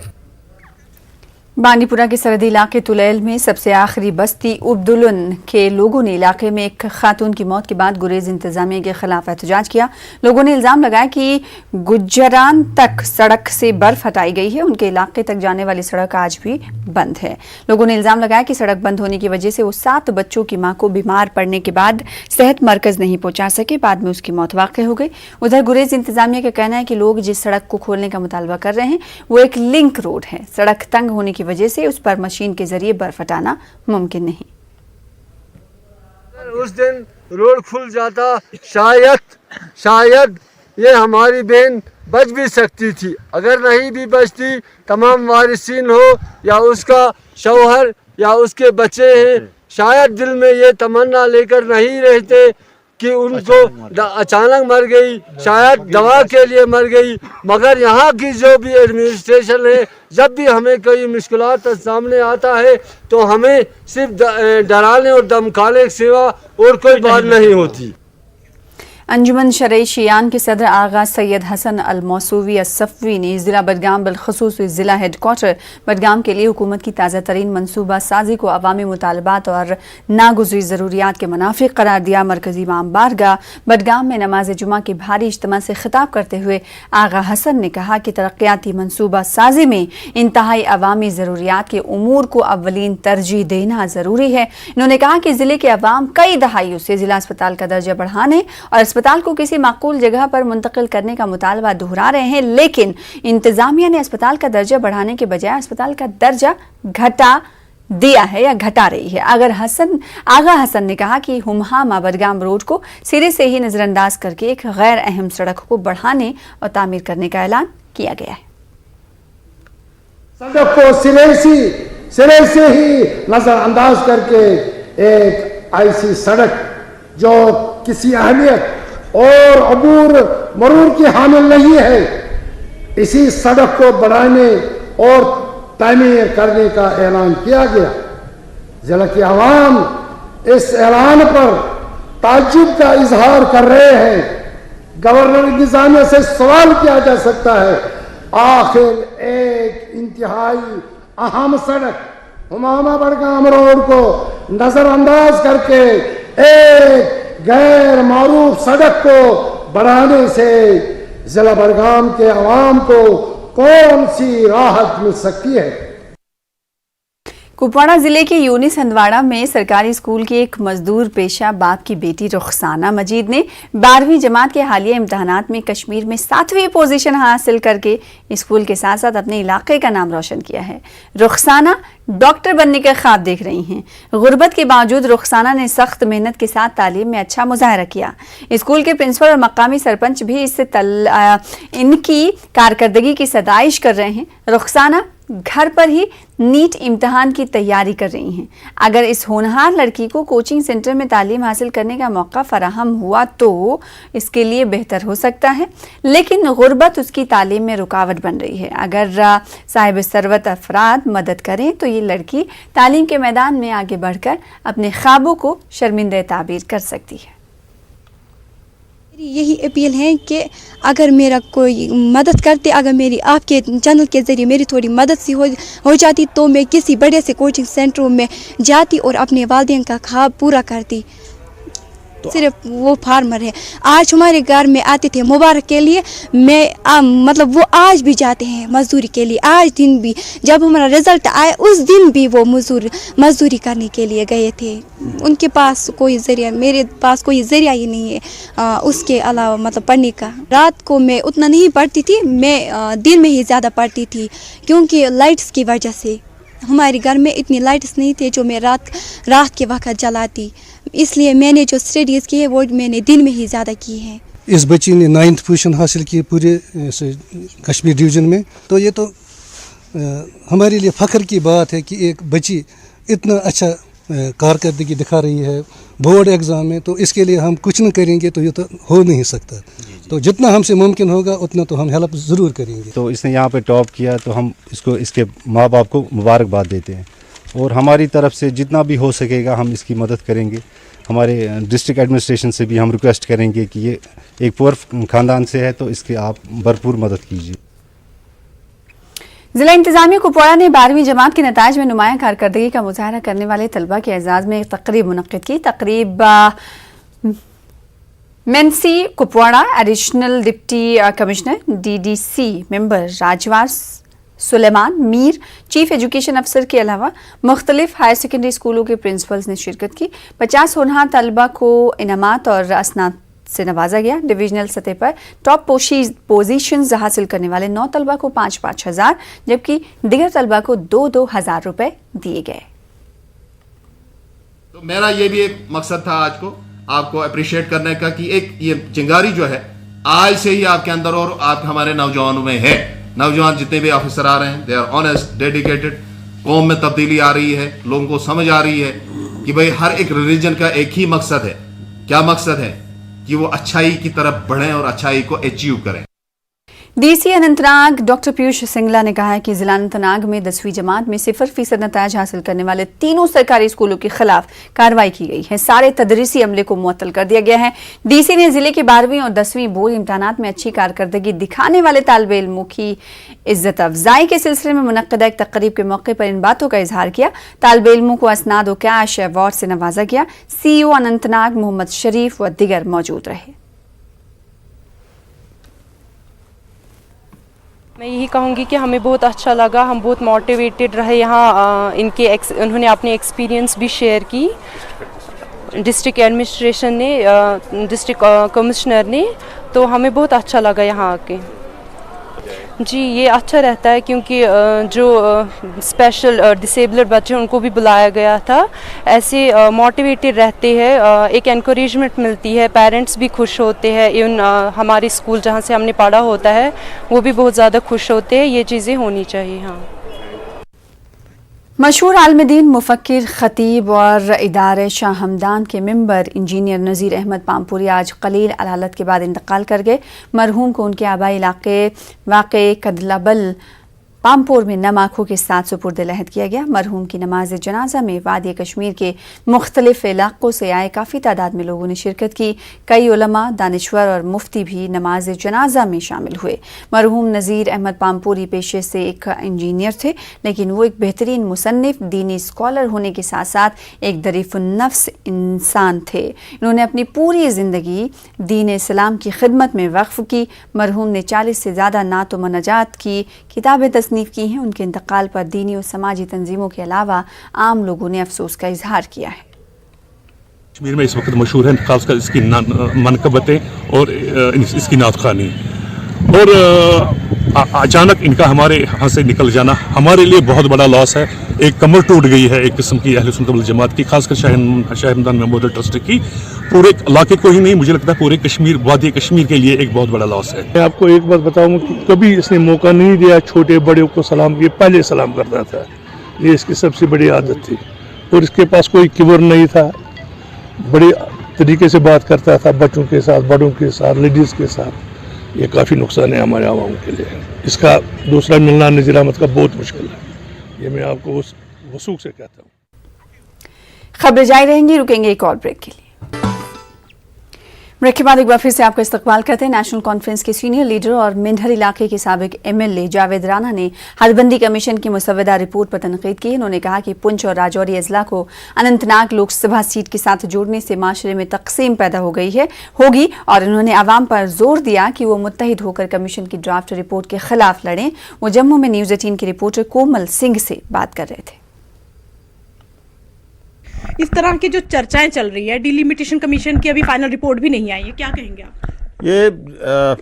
बांडीपुरा के सरहदी इलाके तुलैल में सबसे आखिरी बस्ती उब्दुलन के लोगों ने इलाके में एक खातून की मौत के बाद गुरेज इंतजामिया के खिलाफ एहतजाज किया। लोगों ने इल्जाम लगाया कि गुज्जरान तक सड़क से बर्फ हटाई गई है, उनके इलाके तक जाने वाली सड़क आज भी बंद है। लोगों ने इल्जाम लगाया कि सड़क बंद होने की वजह से वो 7 बच्चों की मां को बीमार पड़ने के बाद सेहत मरकज नहीं पहुंचा सके, बाद में उसकी मौत वाक़ हो गई। उधर गुरेज इंतजामिया का कहना है कि लोग जिस सड़क को खोलने का मुतालबा कर रहे हैं वो एक लिंक रोड है। सड़क तंग होने की वजह से उस पर मशीन के जरिए बर्फ हटाना मुमकिन नहीं। उस दिन रोड खुल जाता, शायद ये हमारी बहन बच भी सकती थी। अगर नहीं भी बचती, तमाम वारिसीन हो या उसका शौहर या उसके बच्चे हैं, शायद दिल में ये तमन्ना लेकर नहीं रहते कि उनको अचानक मर गई, शायद दवा के लिए मर गई। मगर यहाँ की जो भी एडमिनिस्ट्रेशन है, जब भी हमें कोई मुश्किलात सामने आता है तो हमें सिर्फ डराने और धमकाने के सिवा और कोई बात नहीं होती। अंजुमन शरई शियान के सदर आगा सैयद हसन अल मौसूवी असफ़वी ने ज़िला बडगाम बिलखसूस ज़िला हेडक्वार्टर बडगाम के लिए हुकूमत की ताज़ा तरीन मनसूबा साजी को अवामी मुतालबात और नागुज़री ज़रूरियात के मुनाफिक करार दिया। मरकज़ी इमाम बारगाह बडगाम में नमाज जुमा के भारी इज्तिमा से खिताब करते हुए आगा हसन ने कहा कि तरक्याती मनसूबा साजी में इंतहाई अवामी ज़रूरियात के उमूर को अव्वलीन तरजीह देना ज़रूरी है। इन्होंने कहा कि ज़िले के अवाम कई दहाइयों से ज़िला अस्पताल का दर्जा बढ़ाने और अस्पताल को किसी माकूल जगह पर मुंतकिल करने का मुतालबा दोहरा रहे हैं, लेकिन इंतजामिया ने अस्पताल का दर्जा बढ़ाने के बजाय अस्पताल का दर्जा घटा दिया है या घटा रही है। आगा हसन ने कहा कि हुमहामा बडगाम रोड को सिरे से ही नजरअंदाज करके एक गैर अहम सड़क को बढ़ाने और तामीर करने का ऐलान किया गया है। सड़क को सिरे से ही नजरअंदाज करके एक ऐसी सड़क जो किसी अहमियत और अबूर मरूर की हामिल नहीं है, इसी सड़क को बढ़ाने और तामीर करने का ऐलान किया गया। जिला के अवाम इस ऐलान पर ताज्जुब का इजहार कर रहे हैं। गवर्नर इंतजामिया से सवाल किया जा सकता है, आखिर एक इंतहाई अहम सड़क हुमामा बडगाम रोड को नजरअंदाज करके एक गैर मारूफ सड़क को बढ़ाने से जिला बडगाम के अवाम को कौन सी राहत मिल सकती है। कुपवाड़ा जिले के यूनिस हंदवाड़ा में सरकारी स्कूल की एक मजदूर पेशा बाप की बेटी रुखसाना मजीद ने 12वीं जमात के हालिया इम्तहानात में कश्मीर में 7वीं पोजीशन हासिल करके स्कूल के साथ साथ अपने इलाके का नाम रोशन किया है। रुखसाना डॉक्टर बनने का ख्वाब देख रही हैं। गुर्बत के बावजूद रुखसाना ने सख्त मेहनत के साथ तालीम में अच्छा मुजाहरा किया। स्कूल के प्रिंसिपल और मकामी सरपंच भी इनकी कारकर्दगी की सदाइश कर रहे हैं। रुखसाना घर पर ही नीट इम्तिहान की तैयारी कर रही हैं। अगर इस होनहार लड़की को कोचिंग सेंटर में तालीम हासिल करने का मौका फराहम हुआ तो इसके लिए बेहतर हो सकता है, लेकिन गुर्बत उसकी तालीम में रुकावट बन रही है। अगर साहिब सरवत अफराद मदद करें तो ये लड़की तालीम के मैदान में आगे बढ़कर अपने ख्वाबों को शर्मिंदा ताबीर कर सकती है। यही अपील है कि अगर मेरा कोई मदद करते, अगर मेरी आपके चैनल के ज़रिए मेरी थोड़ी मदद सी हो जाती तो मैं किसी बड़े से कोचिंग सेंटरों में जाती और अपने वालिदैन का ख्वाब पूरा करती। सिर्फ वो फार्मर है। आज हमारे घर में आते थे मुबारक के लिए, मतलब वो आज भी जाते हैं मजदूरी के लिए। आज दिन भी जब हमारा रिजल्ट आया उस दिन भी वो मजदूरी करने के लिए गए थे। उनके पास कोई ज़रिया, मेरे पास कोई ज़रिया ही नहीं है उसके अलावा मतलब पढ़ने का। रात को मैं उतना नहीं पढ़ती थी, मैं दिन में ही ज़्यादा पढ़ती थी क्योंकि लाइट्स की वजह से हमारे घर में इतनी लाइट्स नहीं थे जो मैं रात के वक्त जलाती। इसलिए मैंने जो स्टडीज़ की है वो मैंने दिन में ही ज़्यादा की है। इस बच्ची ने 9th पोजीशन हासिल की पूरे कश्मीर डिवीज़न में, तो ये तो हमारे लिए फ़ख्र की बात है कि एक बच्ची इतना अच्छा कारकर्दगी दिखा रही है बोर्ड एग्ज़ाम में। तो इसके लिए हम कुछ न करेंगे तो ये तो हो नहीं सकता। तो जितना हमसे मुमकिन होगा उतना तो हम हेल्प ज़रूर करेंगे। तो इसने यहाँ पे टॉप किया तो हम इसके माँ बाप को मुबारकबाद देते हैं और हमारी तरफ से जितना भी हो सकेगा हम इसकी मदद करेंगे। हमारे डिस्ट्रिक्ट एडमिनिस्ट्रेशन से भी हम रिक्वेस्ट करेंगे कि ये एक पुअर ख़ानदान से है तो इसकी आप भरपूर मदद कीजिए। जिला इंतजामिया कुपवाड़ा ने 12वीं जमात के नताइज में नुमायां कारकर्दगी का मुजाहरा करने वाले तलबा के एजाज़ में एक तकरीब मुनक्किद की। तकरीब मेंसी Kupwara additional deputy commissioner DDC member Rajwar Suleman Mir, chief education अफसर के अलावा मुख्तलिफ हायर सेकेंडरी स्कूलों के प्रिंसिपल्स ने शिरकत की। 50 होनहार तलबा को इनामात और असनाद से नवाजा गया। डिविजनल सतह पर टॉप पोजीशंस हासिल करने वाले 9 तलबा को 5-5 हज़ार जबकि दिगर तलबा को 2-2 हज़ार रुपए दिए गए। तो मेरा ये भी एक मकसद था आज को आपको अप्रिशिएट करने का कि एक ये चिंगारी जो है आज से ही आपके अंदर और आप हमारे नौजवानों में है। नौजवान जितने भी ऑफिसर आ रहे हैं दे आर ऑनेस्ट, डेडिकेटेड। कौम में तब्दीली आ रही है, लोगों को समझ आ रही है कि भाई हर एक रिलीजन का एक ही मकसद है। क्या मकसद है? कि वो अच्छाई की तरफ बढ़ें और अच्छाई को अचीव करें। डीसी अनंतनाग डॉक्टर पीयूष सिंगला ने कहा है कि जिला अनंतनाग में 10वीं जमात में 0% नताज हासिल करने वाले तीनों सरकारी स्कूलों के खिलाफ कार्रवाई की गई है। सारे तदरीसी अमले को मुअत्तल कर दिया गया है। डीसी ने जिले के 12वीं और 10वीं बोर्ड इम्तहानात में अच्छी कारकर्दगी दिखाने वाले तालिब इल्मों की इज्जत अफजाई के सिलसिले में मुनक्किदा एक तकरीब के मौके पर इन बातों का इजहार किया। तालिब इल्मों को असनाद और कैश अवार्ड से नवाजा गया। सीईओ अनंतनाग मोहम्मद शरीफ व दीगर मौजूद रहे। मैं यही कहूँगी कि हमें बहुत अच्छा लगा, हम बहुत मोटिवेटेड रहे यहाँ। उन्होंने अपने एक्सपीरियंस भी शेयर की, डिस्ट्रिक्ट एडमिनिस्ट्रेशन ने, डिस्ट्रिक्ट कमिश्नर ने, तो हमें बहुत अच्छा लगा यहाँ आके। जी ये अच्छा रहता है क्योंकि जो स्पेशल डिसेबल्ड बच्चे उनको भी बुलाया गया था। ऐसे मोटिवेटेड रहते हैं, एक एनकरेजमेंट मिलती है, पेरेंट्स भी खुश होते हैं। इवन हमारे स्कूल जहाँ से हमने पढ़ा होता है वो भी बहुत ज़्यादा खुश होते हैं। ये चीज़ें होनी चाहिए। हाँ, मशहूर आलमदीन मुफक्किर खतीब और इदारे शाह हमदान के मेंबर इंजीनियर नज़ीर अहमद पामपुरी आज कलील अलालत के बाद इंतकाल कर गए। मरहूम को उनके आबाई इलाके वाक़े कदलाबल पामपुर में नम आँखों के साथ सुपुर्द लहद किया गया। मरहूम की नमाज जनाजा में वादी कश्मीर के मुख्तलिफ इलाकों से आए काफ़ी तादाद में लोगों ने शिरकत की। कई उलमा, दानिश्वर और मुफ्ती भी नमाज जनाजा में शामिल हुए। मरहूम नज़ीर अहमद पामपुरी पेशे से एक इंजीनियर थे, लेकिन वो एक बेहतरीन मुसन्निफ, दीनी स्कॉलर होने के साथ साथ एक दरीफ़ुन्नफ्स इंसान थे। इन्होंने अपनी पूरी ज़िंदगी दीन इस्लाम की खिदमत में वक्फ की। मरहूम ने 40 से ज़्यादा नात व मनाजात की किताबें तसनीफ की हैं। उनके इंतकाल पर दीनी और समाजी तंजीमों के अलावा आम लोगों ने अफसोस का इजहार किया है। कश्मीर में इस वक्त मशहूर है खासकर इसकी मनकबतें और इसकी नातखानी, और अचानक इनका हमारे यहाँ से निकल जाना हमारे लिए बहुत बड़ा लॉस है। एक कमर टूट गई है एक किस्म की अहले सुन्नत वल जमात की, खासकर शाह हमदान मेमोरियल ट्रस्ट की। पूरे इलाके को ही नहीं, मुझे लगता है पूरे कश्मीर, वादी कश्मीर के लिए एक बहुत बड़ा लॉस है। मैं आपको एक बात बताऊं कि कभी इसने मौका नहीं दिया छोटे बड़े को सलाम किए, पहले सलाम करता था। ये इसकी सबसे बड़ी आदत थी और इसके पास कोई किबर नहीं था। बड़े तरीके से बात करता था बच्चों के साथ, बड़ों के साथ, लेडीज़ के साथ। ये काफ़ी नुकसान है हमारे आवाम के लिए। इसका दूसरा मिलना नज़ीर अहमद का बहुत मुश्किल है, ये मैं आपको उस वसूख से कहता हूँ। खबरें जारी रहेंगी, रुकेंगे एक और ब्रेक के लिए। ब्रेक के बाद एक बार फिर से आपका इस्तकबाल करते हैं। नेशनल कॉन्फ्रेंस के सीनियर लीडर और मेंढर इलाके के साबिक MLA जावेद राना ने हदबंदी कमीशन की मुसव्वदा रिपोर्ट पर तनकीद की। उन्होंने कहा कि पुंछ और राजौरी अजला को अनंतनाग लोकसभा सीट के साथ जोड़ने से माशरे में तकसीम पैदा होगी और उन्होंने आवाम पर जोर दिया कि वो मुत्तहिद होकर कमीशन की ड्राफ्ट रिपोर्ट के खिलाफ लड़ें। वो जम्मू में न्यूज़ 18 के रिपोर्टर कोमल सिंह से बात कर रहे थे। इस तरह की जो चर्चाएं चल रही है, डिलिमिटेशन कमीशन की अभी फाइनल रिपोर्ट भी नहीं आई है, क्या कहेंगे आप? ये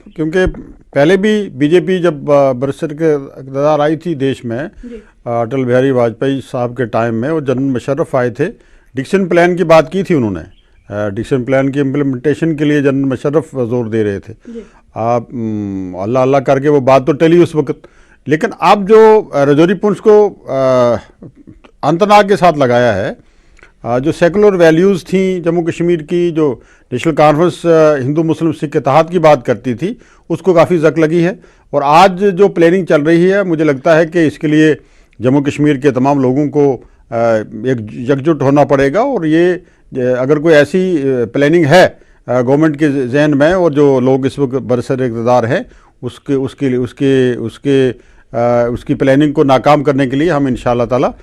क्योंकि पहले भी बीजेपी जब बरसर के इक़्तिदार आई थी देश में, अटल बिहारी वाजपेयी साहब के टाइम में, और जनरल मुशर्रफ आए थे, डिक्शन प्लान की बात की थी उन्होंने। डिक्शन प्लान की इम्प्लीमेंटेशन के लिए जनरल मुशर्रफ जोर दे रहे थे। अल्लाह अल्लाह करके वो बात तो टली उस वक्त, लेकिन अब जो राजौरी पुंछ को अनंतनाग के साथ लगाया है, जो सेकुलर वैल्यूज़ थी जम्मू कश्मीर की, जो नेशनल कॉन्फ्रेंस हिंदू मुस्लिम सिख इत्तेहाद की बात करती थी, उसको काफ़ी जक लगी है। और आज जो प्लानिंग चल रही है, मुझे लगता है कि इसके लिए जम्मू कश्मीर के तमाम लोगों को एक एकजुट होना पड़ेगा। और ये अगर कोई ऐसी प्लानिंग है गवर्नमेंट के जहन में और जो लोग इस वक्त बरसर इक़्तिदार हैं उसकी प्लानिंग को नाकाम करने के लिए हम इंशाअल्लाह ताला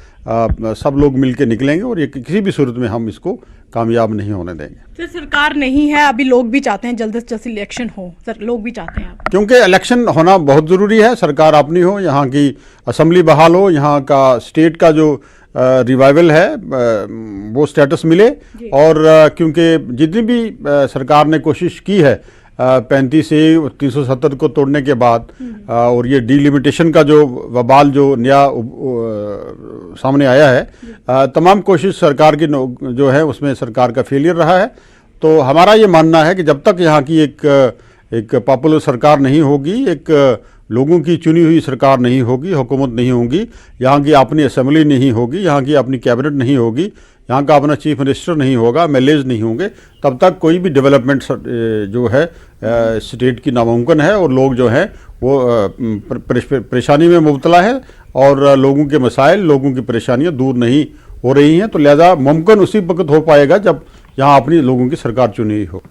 सब लोग मिलकर निकलेंगे और ये किसी भी सूरत में हम इसको कामयाब नहीं होने देंगे। सर, सरकार नहीं है, अभी लोग भी चाहते हैं जल्द से जल्द इलेक्शन हो। सर, लोग भी चाहते हैं क्योंकि इलेक्शन होना बहुत ज़रूरी है, सरकार अपनी हो, यहाँ की असम्बली बहाल हो, यहाँ का स्टेट का जो रिवाइवल है वो स्टेटस मिले। और क्योंकि जितनी भी सरकार ने कोशिश की है 35 से 370 को तोड़ने के बाद, और ये डिलिमिटेशन का जो वबाल जो नया सामने आया है, तमाम कोशिश सरकार की जो है उसमें सरकार का फेलियर रहा है। तो हमारा ये मानना है कि जब तक यहाँ की एक पॉपुलर सरकार नहीं होगी, एक लोगों की चुनी हुई सरकार नहीं होगी, हुकूमत नहीं होगी, यहाँ की अपनी असेंबली नहीं होगी, यहाँ की अपनी कैबिनेट नहीं होगी, यहाँ का अपना चीफ मिनिस्टर नहीं होगा, एमएलएज नहीं होंगे, तब तक कोई भी डेवलपमेंट जो है स्टेट की नामुमकिन है और लोग जो हैं वो परेशानी में मुब्तला है और लोगों के मसाइल, लोगों की परेशानियाँ दूर नहीं हो रही हैं। तो लिहाजा मुमकिन उसी वक्त हो पाएगा जब यहाँ अपनी लोगों की सरकार चुनी हुई हो।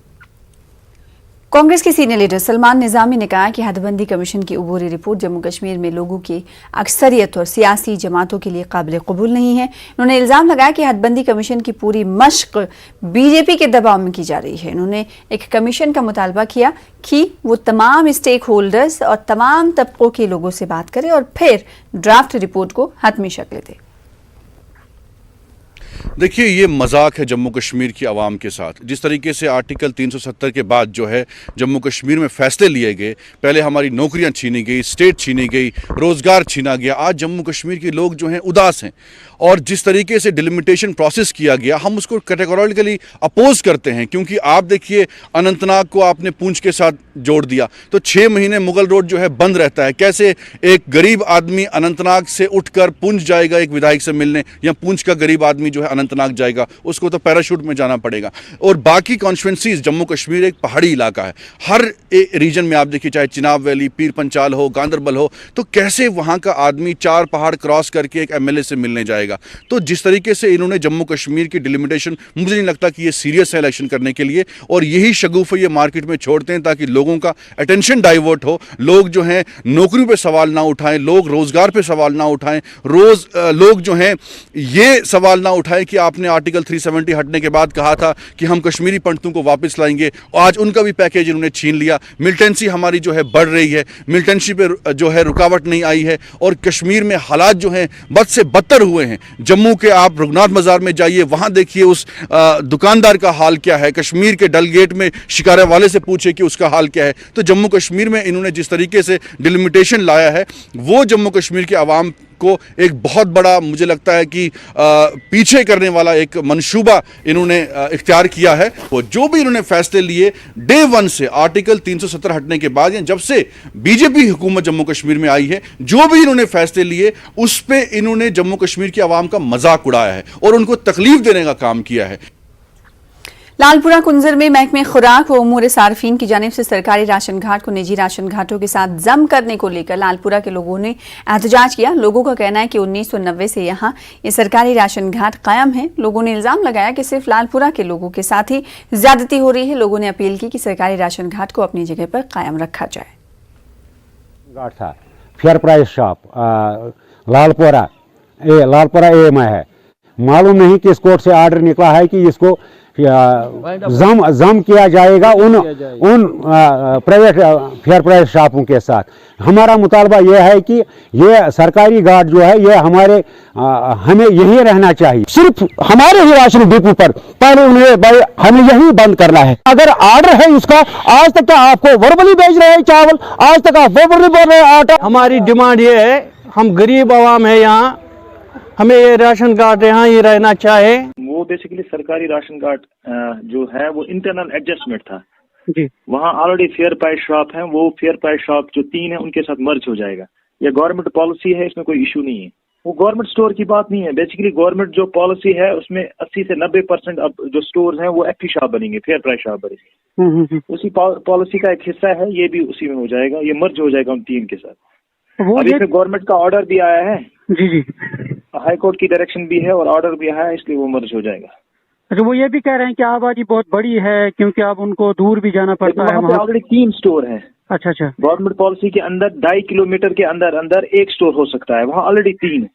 कांग्रेस के सीनियर लीडर सलमान निजामी ने कहा कि हदबंदी कमीशन की अबूरी रिपोर्ट जम्मू कश्मीर में लोगों की अक्सरियत और सियासी जमातों के लिए काबिल कबूल नहीं है। उन्होंने इल्जाम लगाया कि हदबंदी कमीशन की पूरी मश्क बीजेपी के दबाव में की जा रही है। उन्होंने एक कमीशन का मुतालबा किया कि वो तमाम स्टेक होल्डर्स और तमाम तबकों के लोगों से बात करे और फिर ड्राफ्ट रिपोर्ट को हतमी शक्ल दे। देखिए, ये मजाक है जम्मू कश्मीर की आवाम के साथ। जिस तरीके से आर्टिकल 370 के बाद जो है जम्मू कश्मीर में फैसले लिए गए, पहले हमारी नौकरियां छीनी गई, स्टेट छीनी गई, रोज़गार छीना गया, आज जम्मू कश्मीर के लोग जो हैं उदास हैं। और जिस तरीके से डिलिमिटेशन प्रोसेस किया गया, हम उसको कैटेगोरिकली अपोज करते हैं, क्योंकि आप देखिए अनंतनाग को आपने पूंछ के साथ जोड़ दिया, तो 6 महीने मुगल रोड जो है बंद रहता है। कैसे एक गरीब आदमी अनंतनाग से उठकर पूंछ जाएगा एक विधायक से मिलने, या पूंछ का गरीब आदमी जो है अनंतनाग जाएगा, उसको तो पैराशूट में जाना पड़ेगा। और बाकी कॉन्स्टिट्यूंसीज, जम्मू कश्मीर एक पहाड़ी इलाका है, हर रीजन में आप देखिए, चाहे चिनाब वैली, पीर पंचाल हो, गांदरबल हो, तो कैसे वहाँ का आदमी 4 पहाड़ क्रॉस करके एक एमएलए से मिलने जाएगा। तो जिस तरीके से इन्होंने जम्मू कश्मीर की डिलिमिटेशन, मुझे नहीं लगता कि ये सीरियस है इलेक्शन करने के लिए, और यही शगुफ़ ये मार्केट में छोड़ते हैं ताकि लोगों का अटेंशन डाइवर्ट हो, लोग जो हैं नौकरियों पे सवाल ना उठाएं, लोग रोजगार पे सवाल ना उठाएं, लोग जो हैं ये सवाल ना उठाएं कि आपने आर्टिकल 370 हटने के बाद कहा था कि हम कश्मीरी पंडितों को वापस लाएंगे, आज उनका भी पैकेज इन्होंने छीन लिया। मिलिटेंसी हमारी जो है बढ़ रही है, मिलिटेंसी पे जो है रुकावट नहीं आई है, और कश्मीर में हालात जो हैं बद से बदतर हुए हैं। जम्मू के आप रघुनाथ बाजार में जाइए, वहां देखिए उस दुकानदार का हाल क्या है, कश्मीर के डल गेट में शिकारे वाले से पूछे कि उसका हाल क्या है। तो जम्मू कश्मीर में इन्होंने जिस तरीके से डिलिमिटेशन लाया है, वो जम्मू कश्मीर के आवाम को एक बहुत बड़ा, मुझे लगता है कि पीछे करने वाला एक मंशूबा इन्होंने इख्तियार किया है। वो जो भी इन्होंने फैसले लिए डे 1 से, आर्टिकल 370 हटने के बाद, या जब से बीजेपी हुकूमत जम्मू कश्मीर में आई है, जो भी इन्होंने फैसले लिए उस पे इन्होंने जम्मू कश्मीर की आवाम का मजाक उड़ाया है और उनको तकलीफ देने का काम किया है। लालपुरा कुंजर में महकमे खुराक व उमूर सार्फिन की जानिब से सरकारी राशन घाट को निजी राशन घाटों के साथ जम करने को लेकर लालपुरा के लोगों ने एहतजाज किया। लोगों का कहना है कि 1990 से यहाँ ये सरकारी राशन घाट कायम है। लोगों ने इल्जाम लगाया कि सिर्फ लालपुरा के लोगों के साथ ही ज्यादती हो रही है। लोगों ने अपील की कि सरकारी राशन घाट को अपनी जगह पर कायम रखा जाए। घाट था फेयर प्राइस शॉप लालपुरा ए में है, मालूम नहीं किस कोर्ट से ऑर्डर निकला है कि इसको जम किया जाएगा उन प्राइवेट फेयर प्राइस शॉपों के साथ। हमारा मुतालबा यह है कि ये सरकारी घाट जो है ये हमें यही रहना चाहिए। सिर्फ हमारे ही राशन डिपो पर पहले उन्हें हमें यही बंद करना है। अगर ऑर्डर है उसका, आज तक तो आपको वर्बली भेज रहे हैं चावल, आज तक आप वर्बली बोल रहे हैं आटा। हमारी डिमांड ये है, हम गरीब आवाम है यहाँ, हमें ये राशन कार्ड यहाँ ही रहना चाहे। वो बेसिकली सरकारी राशन कार्ड जो है वो इंटरनल एडजस्टमेंट था जी। वहाँ ऑलरेडी फेयर प्राइस शॉप है, वो फेयर प्राइस शॉप जो 3 है उनके साथ मर्ज हो जाएगा। ये गवर्नमेंट पॉलिसी है, इसमें कोई इशू नहीं है। वो गवर्नमेंट स्टोर की बात नहीं है। बेसिकली गवर्नमेंट जो पॉलिसी है उसमें 80 से 90% अब जो स्टोर्स हैं वो एफपी शॉप बनेंगे, फेयर प्राइस शॉप बनेंगे। उसी पॉलिसी का एक हिस्सा है, ये भी उसी में हो जाएगा, ये मर्ज हो जाएगा उन 3 के साथ। अभी इसमें गवर्नमेंट का ऑर्डर भी आया है जी, हाई कोर्ट की डायरेक्शन भी है और ऑर्डर भी आया है, इसलिए वो मर्ज हो जाएगा। अच्छा, वो ये भी कह रहे हैं कि आबादी बहुत बड़ी है, क्योंकि अब उनको दूर भी जाना पड़ता है। वहाँ पे ऑलरेडी 3 स्टोर हैं। अच्छा। गवर्नमेंट पॉलिसी के अंदर 2.5 किलोमीटर के अंदर 1 स्टोर हो सकता है, वहाँ ऑलरेडी 3 है।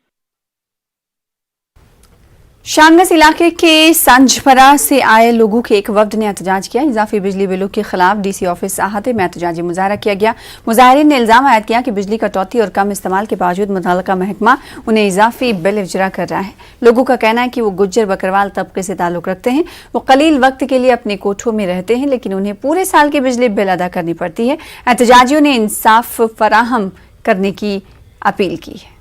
शानगस इलाके के संजपरा से आए लोगों के एक वफ्द ने एहतजाज किया। इजाफी बिजली बिलों के खिलाफ डीसी ऑफिस अहाते में एहतजाजी मुजाहरा किया गया। मुजाहरीन ने इल्जाम आयद किया कि बिजली कटौती और कम इस्तेमाल के बावजूद मुतल्लिका महकमा उन्हें इजाफी बिल इजरा कर रहा है। लोगों का कहना है कि वो गुज्जर बकरवाल तबके से ताल्लुक रखते हैं, वो कलील वक्त के लिए अपने कोठों में रहते हैं, लेकिन उन्हें पूरे साल की बिजली बिल अदा करनी पड़ती है। एहतजाजियों ने इंसाफ फराहम करने की अपील की है।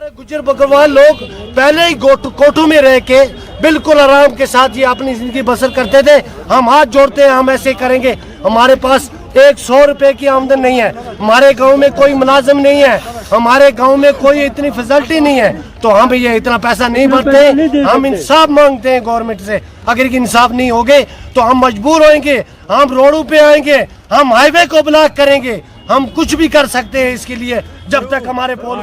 गुज्जर बकरवाल लोग पहले ही कोठों में रह के बिल्कुल आराम के साथ ये अपनी जिंदगी बसर करते थे। हम हाथ जोड़ते हैं, हम ऐसे करेंगे। हमारे पास एक 100 रुपए की आमदन नहीं है। हमारे गांव में कोई मुलाजिम नहीं है, हमारे गांव में कोई इतनी फैसिलिटी नहीं है, तो हम ये इतना पैसा नहीं भरते। हम इंसाफ मांगते हैं गवर्नमेंट से। अगर इंसाफ नहीं होगे तो हम मजबूर होंगे, हम रोडों पे आएंगे, हम हाईवे को ब्लॉक करेंगे, हम कुछ भी कर सकते हैं इसके लिए जब तक हमारे पोल।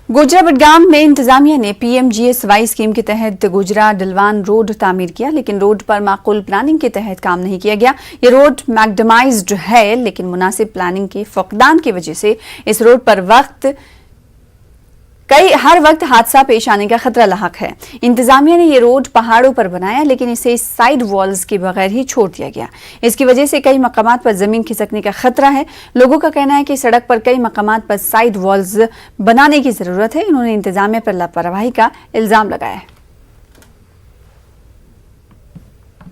गुजरा बडगाम में इंतजामिया ने PMGSY स्कीम के तहत गुजरा डलवान रोड तामीर किया, लेकिन रोड पर माकूल प्लानिंग के तहत काम नहीं किया गया। ये रोड मैग्डमाइज्ड है, लेकिन मुनासिब प्लानिंग के फकदान की वजह से इस रोड पर हर वक्त हादसा पेश आने का खतरा लाहक है। इंतजामिया ने ये रोड पहाड़ों पर बनाया, लेकिन इसे साइड वॉल्स के बगैर ही छोड़ दिया गया। इसकी वजह से कई मकामात पर जमीन खिसकने का खतरा है। लोगों का कहना है कि सड़क पर कई मकामात पर साइड वॉल्स बनाने की जरूरत है। इन्होंने इंतजामिया पर लापरवाही का इल्जाम लगाया है।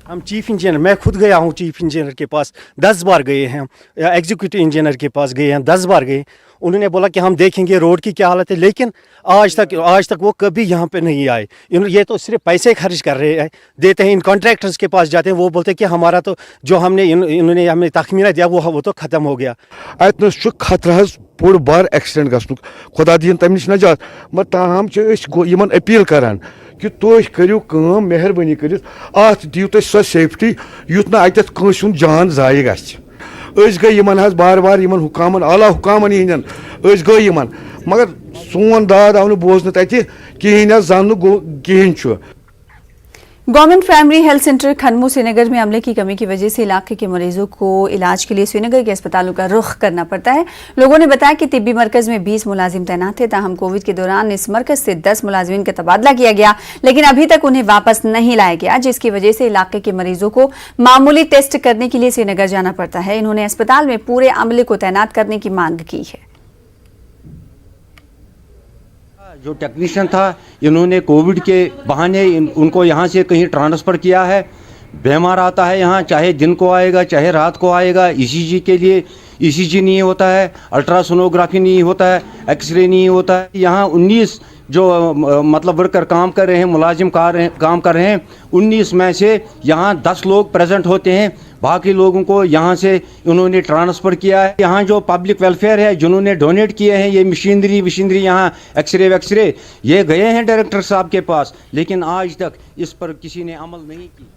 हम चीफ इंजीनियर, मैं खुद गया हूँ चीफ इंजीनियर के पास 10 बार गए हैं, एग्जीक्यूटिव इंजीनियर के पास गए हैं 10 बार गए। उन्होंने बोला कि हम देखेंगे रोड की क्या हालत है, लेकिन आज तक वो कभी यहाँ पे नहीं आए। ये तो सिर्फ पैसे खर्च कर रहे हैं, देते हैं इन कॉन्ट्रैक्टर्स के पास जाते हैं, वो बोलते हैं कि हमारा तो जो इन्होंने हमें तखमीना दिया वो तो ख़त्म हो गया। अतन खतरा बोड़ बार एक्सीडेंट गसन, खुदा दिन तम नश नजात, मगर ताहम अपील करान कि तुम करियो काम, मेहरबानी कर दियो तुम सो सेफ्टी युत ना अत कंस हुंद जान जाय गछ। गई बार बार हुकामन आला हुकामन हंदन गई, मगर सोन दाद आव बोजन तत कहें जान कहें। Government primary health centre Khanmoh Srinagar में अमले की कमी की वजह से इलाके के मरीजों को इलाज के लिए श्रीनगर के अस्पतालों का रुख करना पड़ता है। लोगों ने बताया कि तिब्बी मरकज में 20 मुलाजिम तैनात थे, ताहम कोविड के दौरान इस मरकज से 10 मुलाजिमीन का तबादला किया गया, लेकिन अभी तक उन्हें वापस नहीं लाया गया, जिसकी वजह से इलाके के मरीजों को मामूली टेस्ट करने के लिए श्रीनगर जाना पड़ता है। इन्होंने अस्पताल में पूरे अमले को तैनात करने की मांग की है। जो टेक्नीशियन था, इन्होंने कोविड के बहाने उनको यहाँ से कहीं ट्रांसफ़र किया है। बीमार आता है यहाँ, चाहे दिन को आएगा चाहे रात को आएगा, ECG के लिए ECG नहीं होता है, अल्ट्रासोनोग्राफी नहीं होता है, एक्सरे नहीं होता है। यहाँ 19 जो मतलब वर्कर काम कर रहे हैं, मुलाजिम काम कर रहे हैं, 19 में से यहाँ 10 लोग प्रेजेंट होते हैं, बाकी लोगों को यहाँ से उन्होंने ट्रांसफ़र किया है। यहाँ जो पब्लिक वेलफेयर है, जिन्होंने डोनेट किए हैं ये मशीनरी यहाँ एक्सरे ये गए हैं डायरेक्टर साहब के पास, लेकिन आज तक इस पर किसी ने अमल नहीं की।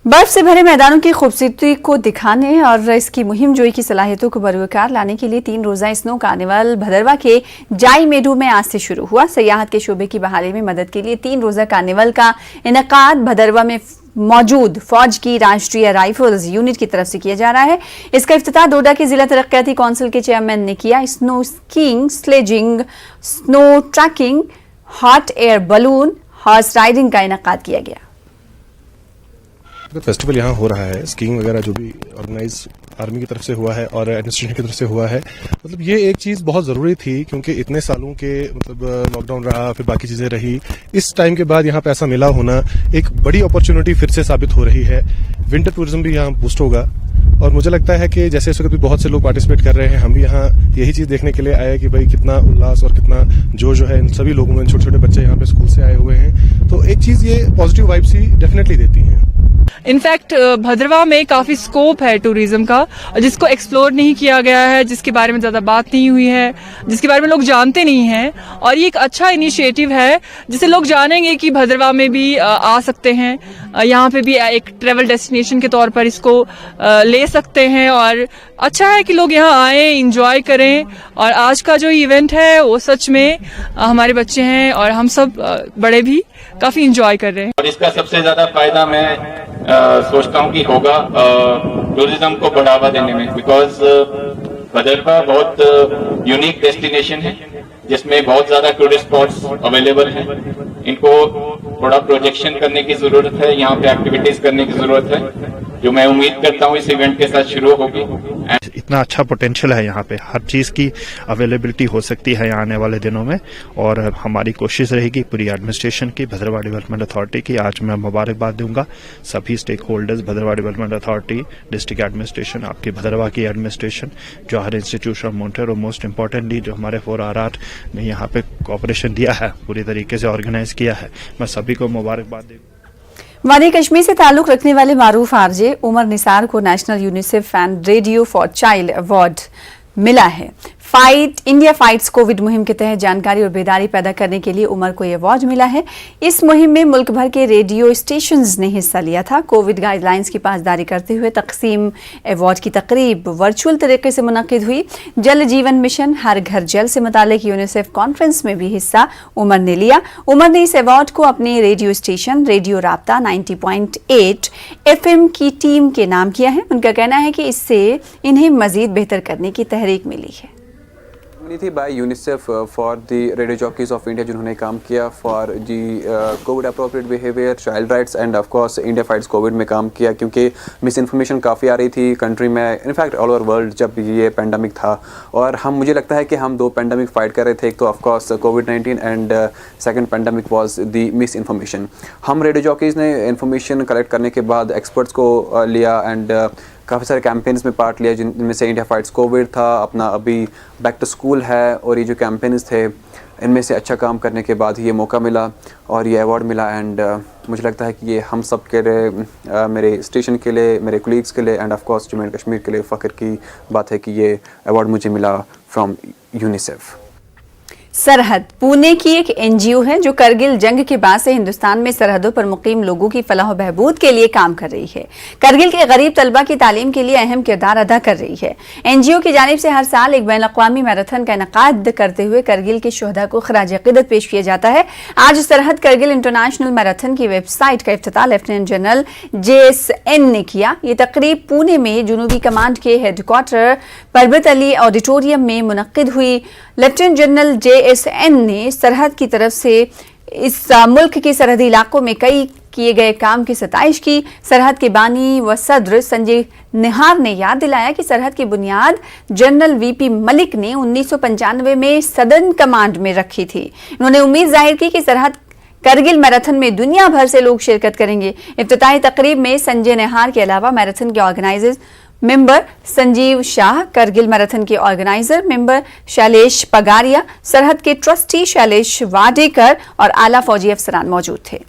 बर्फ से भरे मैदानों की खूबसूरती को दिखाने और इसकी मुहिम जोई की सलाहियतों को बरकरार लाने के लिए 3 रोज़ा स्नो कार्निवल भदरवा के जाई मेडू में आज से शुरू हुआ। सयाहत के शोबे की बहाली में मदद के लिए 3 रोज़ा कार्निवल का इनेकाद भदरवा में मौजूद फौज की राष्ट्रीय राइफल्स यूनिट की तरफ से किया जा रहा है। इसका इफ्तिताह डोडा के जिला तरक्याती काउंसिल के चेयरमैन ने किया। Snow skiing, sledging, snow trekking, hot air balloon, horse riding का इनेकाद किया गया। फेस्टिवल यहाँ हो रहा है, स्कीइंग वगैरह जो भी ऑर्गेनाइज आर्मी की तरफ से हुआ है और एडमिनिस्ट्रेशन की तरफ से हुआ है, मतलब ये एक चीज़ बहुत ज़रूरी थी, क्योंकि इतने सालों के मतलब लॉकडाउन रहा, फिर बाकी चीज़ें रही, इस टाइम के बाद यहाँ पे ऐसा मिला होना एक बड़ी अपॉर्चुनिटी फिर से साबित हो रही है। विंटर टूरिज्म भी यहाँ बूस्ट होगा और मुझे लगता है कि जैसे इस वक्त भी बहुत से लोग पार्टिसिपेट कर रहे हैं, हम भी यहाँ यही चीज़ देखने के लिए आए कि भाई कितना उल्लास और कितना जोश जो है इन सभी लोगों में, छोटे छोटे बच्चे यहाँ पे स्कूल से आए हुए हैं, तो एक चीज़ ये पॉजिटिव वाइब्स ही डेफिनेटली देती हैं। इनफैक्ट भदरवा में काफ़ी स्कोप है टूरिज्म का, जिसको एक्सप्लोर नहीं किया गया है, जिसके बारे में ज़्यादा बात नहीं हुई है, जिसके बारे में लोग जानते नहीं हैं, और ये एक अच्छा इनिशिएटिव है जिससे लोग जानेंगे कि भदरवा में भी आ सकते हैं, यहाँ पे भी एक ट्रैवल डेस्टिनेशन के तौर पर इसको ले सकते हैं, और अच्छा है कि लोग यहाँ आए, इंजॉय करें। और आज का जो इवेंट है वो सच में हमारे बच्चे हैं और हम सब बड़े भी काफ़ी इंजॉय कर रहे हैं। और इसका सबसे ज़्यादा फायदा मैं सोचता हूँ कि होगा टूरिज्म को बढ़ावा देने में, बिकॉज भदरवा बहुत यूनिक डेस्टिनेशन है जिसमें बहुत ज्यादा टूरिस्ट स्पॉट्स अवेलेबल हैं। इनको थोड़ा प्रोजेक्शन करने की जरूरत है, यहाँ पे एक्टिविटीज करने की जरूरत है, जो मैं उम्मीद करता हूँ इस इवेंट के साथ शुरू होगी। इतना अच्छा पोटेंशियल है यहाँ पे, हर चीज़ की अवेलेबिलिटी हो सकती है आने वाले दिनों में, और हमारी कोशिश रहेगी पूरी एडमिनिस्ट्रेशन की, भदरवा डेवलपमेंट अथॉरिटी की। आज मैं मुबारकबाद दूंगा सभी stakeholders, Bhaderwah development authority, district administration, आपकी भदरवा की administration, Jawahar institute of monitor, और मोस्ट इंपॉर्टेंटली जो हमारे 4RR ने यहाँ पे कोऑपरेशन दिया है, पूरी तरीके से ऑर्गेनाइज किया है, मैं सभी को मुबारकबाद दूँ। वादी कश्मीर से ताल्लुक रखने वाले मारूफ आरजे उमर निसार को national UNICEF and radio for child award मिला है। इंडिया फाइट्स कोविड मुहिम के तहत जानकारी और बेदारी पैदा करने के लिए उमर को यह अवार्ड मिला है। इस मुहिम में मुल्क भर के रेडियो स्टेशंस ने हिस्सा लिया था। कोविड गाइडलाइंस की पासदारी करते हुए तकसीम अवार्ड की तकरीब वर्चुअल तरीके से मुनक्किद हुई। जल जीवन मिशन हर घर जल से मुतालिक यूनिसेफ कॉन्फ्रेंस में भी हिस्सा उमर ने लिया। उमर ने इस अवार्ड को अपने रेडियो स्टेशन रेडियो राब्ता 90.8 FM की टीम के नाम किया है। उनका कहना है कि इससे इन्हें मजीद बेहतर करने की तहरीक मिली है। मिली थी by UNICEF for the radio jockeys of India, जिन्होंने काम किया फॉर जी covid appropriate behaviour, child rights and of course India fights covid में काम किया, क्योंकि मिस इन्फॉर्मेशन काफ़ी आ रही थी कंट्री में, इनफैक्ट ऑल ओवर वर्ल्ड जब ये पेंडेमिक था। और मुझे लगता है कि हम दो पेंडेमिक फाइट कर रहे थे, एक तो of course covid and second pandemic was the miss information. हम रेडियो जॉकीज ने इन्फॉर्मेशन कलेक्ट करने के बाद एक्सपर्ट्स को लिया एंड काफ़ी सारे कैंपेन्स में पार्ट लिया, जिनमें से इंडिया फाइट्स कोविड था, अपना अभी बैक टू स्कूल है, और ये जो कैंपेन्स थे इनमें से अच्छा काम करने के बाद ही ये मौका मिला और ये अवार्ड मिला। एंड मुझे लगता है कि ये हम सब के लिए, मेरे स्टेशन के लिए, मेरे कोलीग्स के लिए and of course Jammu and Kashmir के लिए फ़ख्र की बात है कि ये अवार्ड मुझे मिला फ्रॉम यूनिसेफ। सरहद पुणे की एक एनजीओ है जो करगिल जंग के बाद से हिंदुस्तान में सरहदों पर मुकीम लोगों की फलाह व बहबूद के लिए काम कर रही है। करगिल के गरीब तलबा की तालीम के लिए अहम किरदार अदा कर रही है। एनजीओ की जानिब से हर साल एक बैनुल-अक़वामी मैराथन का इनेकाद करते हुए करगिल के शोहदा को खराज अक़ीदत पेश किया जाता है। आज सरहद करगिल इंटरनेशनल मैराथन की वेबसाइट का इफ्तिताह लेफ्टिनेंट जनरल JSN ने किया। ये तकरीब पुणे में जुनूबी कमांड के हेडक्वार्टर परबत अली ऑडिटोरियम में मुनक्किद हुई। लेफ्टिनेंट जनरल JSN ने सरहद की तरफ से इस मुल्क के सरहदी इलाकों में कई किए गए काम की सताइश की। सरहद के बानी व सदर संजय निहार ने याद दिलाया कि सरहद की बुनियाद जनरल VP मलिक ने 1995 में सदर्न कमांड में रखी थी। उन्होंने उम्मीद जाहिर की कि सरहद करगिल मैराथन में दुनिया भर से लोग शिरकत करेंगे। इफ्तिताही तकरीब में संजय निहार के अलावा मैराथन के organisers member Sanjeev Shah, Kargil marathon के ऑर्गेनाइजर मेंबर शैलेश पगारिया, सरहद के ट्रस्टी शैलेश वाडेकर और आला फौजी अफसरान मौजूद थे।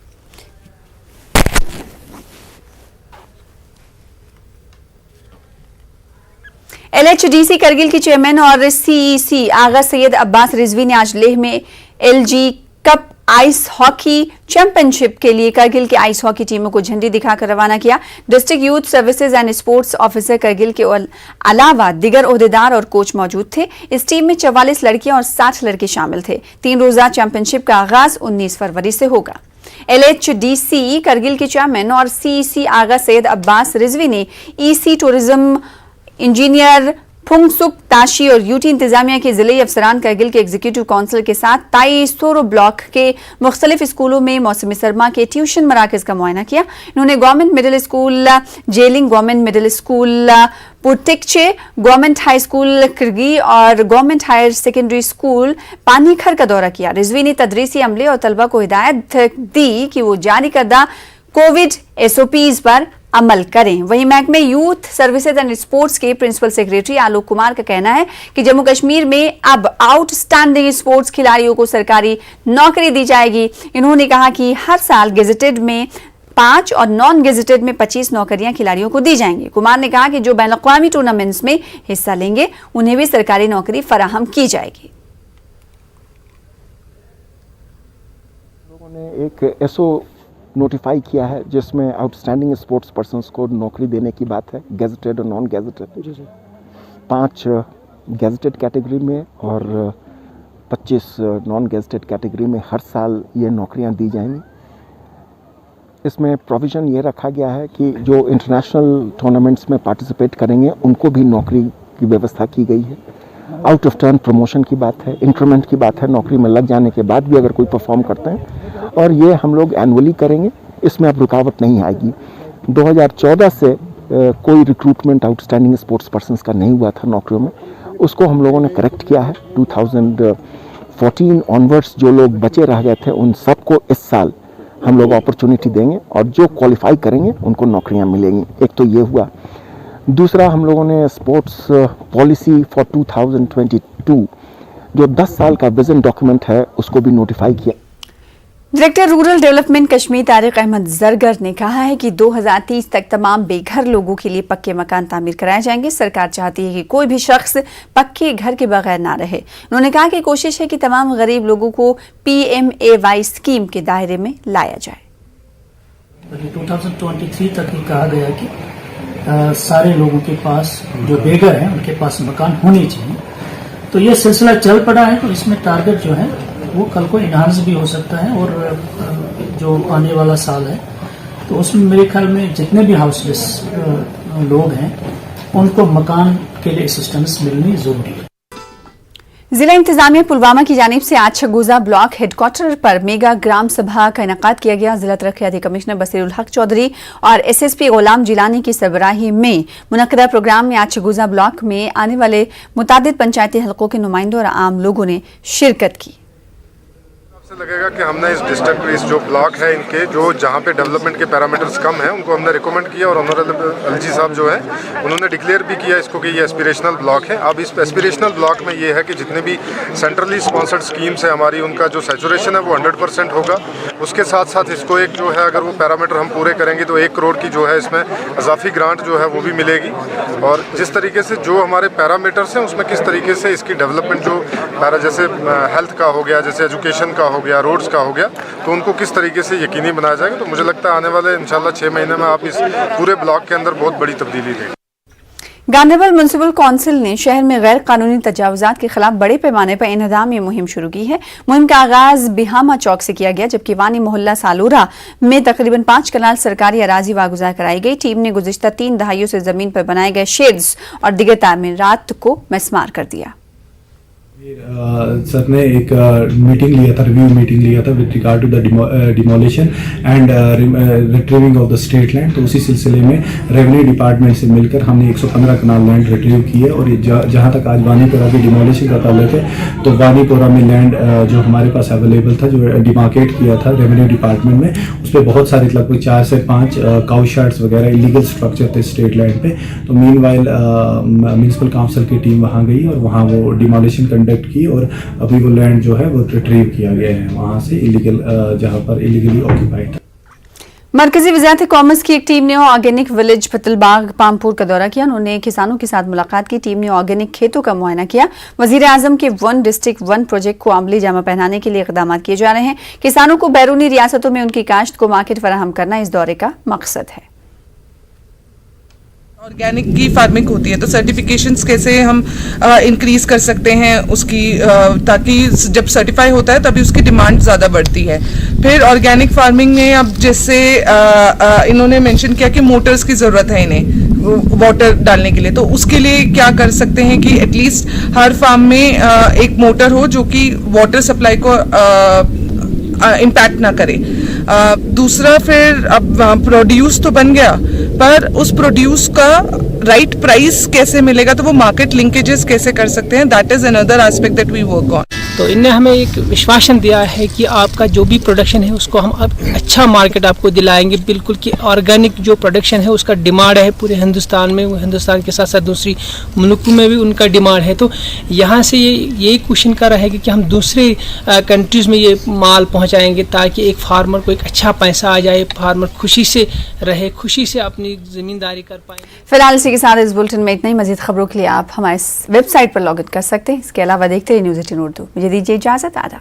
LHDC करगिल की चेयरमैन और CEC आगा सैयद अब्बास रिजवी ने आज लेह में LG cup ice hockey championship के लिए करगिल के आइस हॉकी टीमों को झंडी दिखाकर रवाना किया। District youth services and sports officer Kargil के अलावा दिगर ओहदेदार और कोच मौजूद थे। इस टीम में 44 लड़कियां और 60 लड़के शामिल थे। 3 रोजा चैंपियनशिप का आगाज 19 फरवरी से होगा। LHDC करगिल के चेयरमैन और CEC आगा सैयद अब्बास रिजवी ने EC tourism engineer Phunsukh Tashi और UT इंतजामिया के जिले अफसरान करगिल के एग्जीक्यूटिव काउंसिल के साथ ताई सोरो ब्लॉक के मुख्तलिफ स्कूलों में मौसम सरमा के ट्यूशन मराकज का मुआयना किया। इन्होंने government middle school Jeling, government middle school Putikche, government high school Kirgi और government higher secondary school Panikhar का दौरा किया। रिजवी ने तदरीसी अमले और तलबा को हिदायत दी कि वो जारी करदा कोविड SOPs पर अमल करें। वहीं महकमे यूथ सर्विसेज एंड स्पोर्ट्स के प्रिंसिपल सेक्रेटरी आलोक कुमार का कहना है कि जम्मू कश्मीर में अब आउटस्टैंडिंग स्पोर्ट्स खिलाड़ियों को सरकारी नौकरी दी जाएगी। इन्होंने कहा कि हर साल गेजेटेड में 5 और नॉन गेजेटेड में 25 नौकरियां खिलाड़ियों को दी जाएंगी। कुमार ने कहा कि जो बैनुल-अक़वामी टूर्नामेंट्स में हिस्सा लेंगे उन्हें भी सरकारी नौकरी फराहम की जाएगी। लोगों ने एक SO नोटिफाई किया है जिसमें आउटस्टैंडिंग स्पोर्ट्स पर्सन्स को नौकरी देने की बात है, गेजेटेड और नॉन गेजेटेड। 5 गेजेटेड कैटेगरी में और 25 नॉन गेजेटेड कैटेगरी में हर साल ये नौकरियां दी जाएंगी। इसमें प्रोविज़न ये रखा गया है कि जो इंटरनेशनल टूर्नामेंट्स में पार्टिसिपेट करेंगे उनको भी नौकरी की व्यवस्था की गई है। आउट ऑफ टर्न प्रमोशन की बात है, इंक्रीमेंट की बात है, नौकरी में लग जाने के बाद भी अगर कोई परफॉर्म करते हैं, और ये हम लोग एनुअली करेंगे, इसमें अब रुकावट नहीं आएगी। 2014 से कोई रिक्रूटमेंट आउटस्टैंडिंग स्पोर्ट्स पर्सन्स का नहीं हुआ था नौकरियों में, उसको हम लोगों ने करेक्ट किया है। 2014 ऑनवर्ड्स जो लोग बचे रह गए थे उन सबको इस साल हम लोग अपॉर्चुनिटी देंगे और जो क्वालिफाई करेंगे उनको नौकरियां मिलेंगी। एक तो ये हुआ। दूसरा, हम लोगों ने स्पोर्ट्स पॉलिसी फॉर 2022 जो 10 साल का विजन डॉक्यूमेंट है उसको भी नोटिफाई किया। Director rural development Kashmir Tariq Ahmad Zargar ने कहा है कि 2030 तक तमाम बेघर लोगों के लिए पक्के मकान तामीर कराए जाएंगे। सरकार चाहती है कि कोई भी शख्स पक्के घर के बगैर ना रहे। उन्होंने कहा कि कोशिश है कि तमाम गरीब लोगों को PMAY स्कीम के दायरे में लाया जाए। 2023 तक ही कहा गया कि सारे लोगों के पास जो बेघर हैं उनके पास मकान होने चाहिए। तो ये सिलसिला चल पड़ा है, तो इसमें टारगेट जो है वो कल को इनहांस भी हो सकता है और जो आने वाला साल है तो उसमें मेरे ख्याल में जितने भी हाउसलेस लोग हैं उनको मकान के लिए असिस्टेंस मिलनी जरूरी है। जिला इंतजामिया पुलवामा की जानिब से आज छगोजा ब्लॉक हेडक्वार्टर पर मेगा ग्राम सभा का इनेकाद किया गया। जिला तरक्याती कमिश्नर बसीरुल हक चौधरी और SSP गुलाम जिलानी की सरबराही में मुनक्कदा प्रोग्राम में आज छगोजा ब्लॉक में आने वाले मुतादिद पंचायती हलकों के नुमाइंदों और आम लोगों ने शिरकत की। लगेगा कि हमने इस डिस्ट्रिक्ट इस जो ब्लॉक है इनके जो जहाँ पे डेवलपमेंट के पैरामीटर्स कम हैं उनको हमने रिकमेंड किया और ऑनरेबल LG साहब जो है उन्होंने डिक्लेयर भी किया इसको कि ये एस्पिरेशनल ब्लॉक है। अब इस एस्पिरेशनल ब्लॉक में ये है कि जितने भी सेंट्रली स्पॉन्सर्ड स्कीम्स है हमारी उनका जो सैचुरेशन है वो 100% होगा। उसके साथ साथ इसको एक जो है अगर वो पैरामीटर हम पूरे करेंगे तो 1 करोड़ की जो है इसमें अजाफी ग्रांट जो है वो भी मिलेगी। और जिस तरीके से जो हमारे पैरामीटर्स हैं उसमें किस तरीके से इसकी डेवलपमेंट जो जैसे हेल्थ का हो गया, जैसे एजुकेशन का हो गया, रोड्स का हो गया, तो उनको किस तरीके से यकीनी बनाया जाएगा। तो मुझे लगता है आने वाले इंशाल्लाह 6 महीने में आप इस पूरे ब्लॉक के अंदर बहुत बड़ी तब्दीली देंगे। गांधरबल म्युनिसिपल काउंसिल ने शहर में गैर कानूनी तजावुजात के खिलाफ बड़े पैमाने पर इंहदामी मुहिम शुरू की है। मुहिम का आगाज बिहामा चौक से किया गया, जबकि वानी मोहल्ला सालूरा में तकरीबन 5 कनाल सरकारी अराजी वागुजार कराई गई। टीम ने गुज़िश्ता 3 दहाइयों से जमीन पर बनाए गए शेड्स और दिगर तामीरात को मस्मार कर दिया। सर ने एक मीटिंग लिया था, रिव्यू मीटिंग लिया था with regard to the demolition and retrieving of the state land. तो उसी सिलसिले में रेवेन्यू डिपार्टमेंट से मिलकर हमने 115 कनाल लैंड रिट्रीव की है। और जहाँ तक आज वानीपोरा की डिमोलिशन का ताल्लुक है तो वानीपोरा में लैंड जो हमारे पास अवेलेबल था, जो डिमार्केट किया था रेवेन्यू डिपार्टमेंट में, उस पर बहुत सारे लगभग 4 से 5 काउ शार्ड्स वगैरह इलीगल स्ट्रक्चर थे स्टेट लैंड पे। तो मीनवाइल म्यूनिसिपल काउंसिल की टीम वहाँ गई और वहाँ वो डिमोलिशन कंडक्ट की और अभी वो लैंड जो है वो रिट्रीव किया गया है वहां से इलीगल, जहां पर इलीगली ऑक्यूपाइड था। मरकजी वज़ारत कॉमर्स की एक टीम ने ऑर्गेनिक विलेज पतलबाग पामपुर का दौरा किया। उन्होंने किसानों के साथ मुलाकात की। टीम ने ऑर्गेनिक खेतों का मुआयना किया। वज़ीर आज़म के 1 डिस्ट्रिक्ट 1 प्रोजेक्ट को अमली जामा पहनाने के लिए इक़दामात किए जा रहे हैं। किसानों को बैरूनी रियासतों में उनकी काश्त को मार्केट फराहम करना इस दौरे का मकसद है। ऑर्गेनिक की फार्मिंग होती है तो सर्टिफिकेशंस कैसे हम इंक्रीज कर सकते हैं उसकी, ताकि जब सर्टिफाई होता है तभी उसकी डिमांड ज़्यादा बढ़ती है। फिर ऑर्गेनिक फार्मिंग में अब जैसे इन्होंने मेंशन किया कि मोटर्स की ज़रूरत है इन्हें वाटर डालने के लिए, तो उसके लिए क्या कर सकते हैं कि एटलीस्ट हर फार्म में एक मोटर हो जो कि वाटर सप्लाई को इम्पैक्ट ना करे। दूसरा फिर अब प्रोड्यूस तो बन गया, पर उस प्रोड्यूस का राइट प्राइस कैसे मिलेगा, तो वो मार्केट लिंकेजेस कैसे कर सकते हैं, that is another aspect that we work on. तो इनने हमें एक विश्वासन दिया है कि आपका जो भी प्रोडक्शन है उसको हम अब अच्छा मार्केट आपको दिलाएंगे। बिल्कुल कि ऑर्गेनिक जो प्रोडक्शन है उसका डिमांड है पूरे हिंदुस्तान में, हिंदुस्तान के साथ साथ दूसरी मुल्कों में भी उनका डिमांड है। तो यहाँ से यही क्वेश्चन का रहेगा कि हम दूसरे कंट्रीज़ में ये माल पहुँचाएँगे ताकि एक फार्मर को एक अच्छा पैसा आ जाए, फार्मर खुशी से रहे, खुशी से अपनी ज़मींदारी कर पाए। फिलहाल इसी के साथ इस बुलेटिन में इतना ही। मज़ीद खबरों के लिए आप हमारे वेबसाइट पर लॉग इन कर सकते हैं। इसके अलावा देखते रहिए न्यूज़ 18 उर्दू। मुझे दीजिए इजाज़त। आदाब।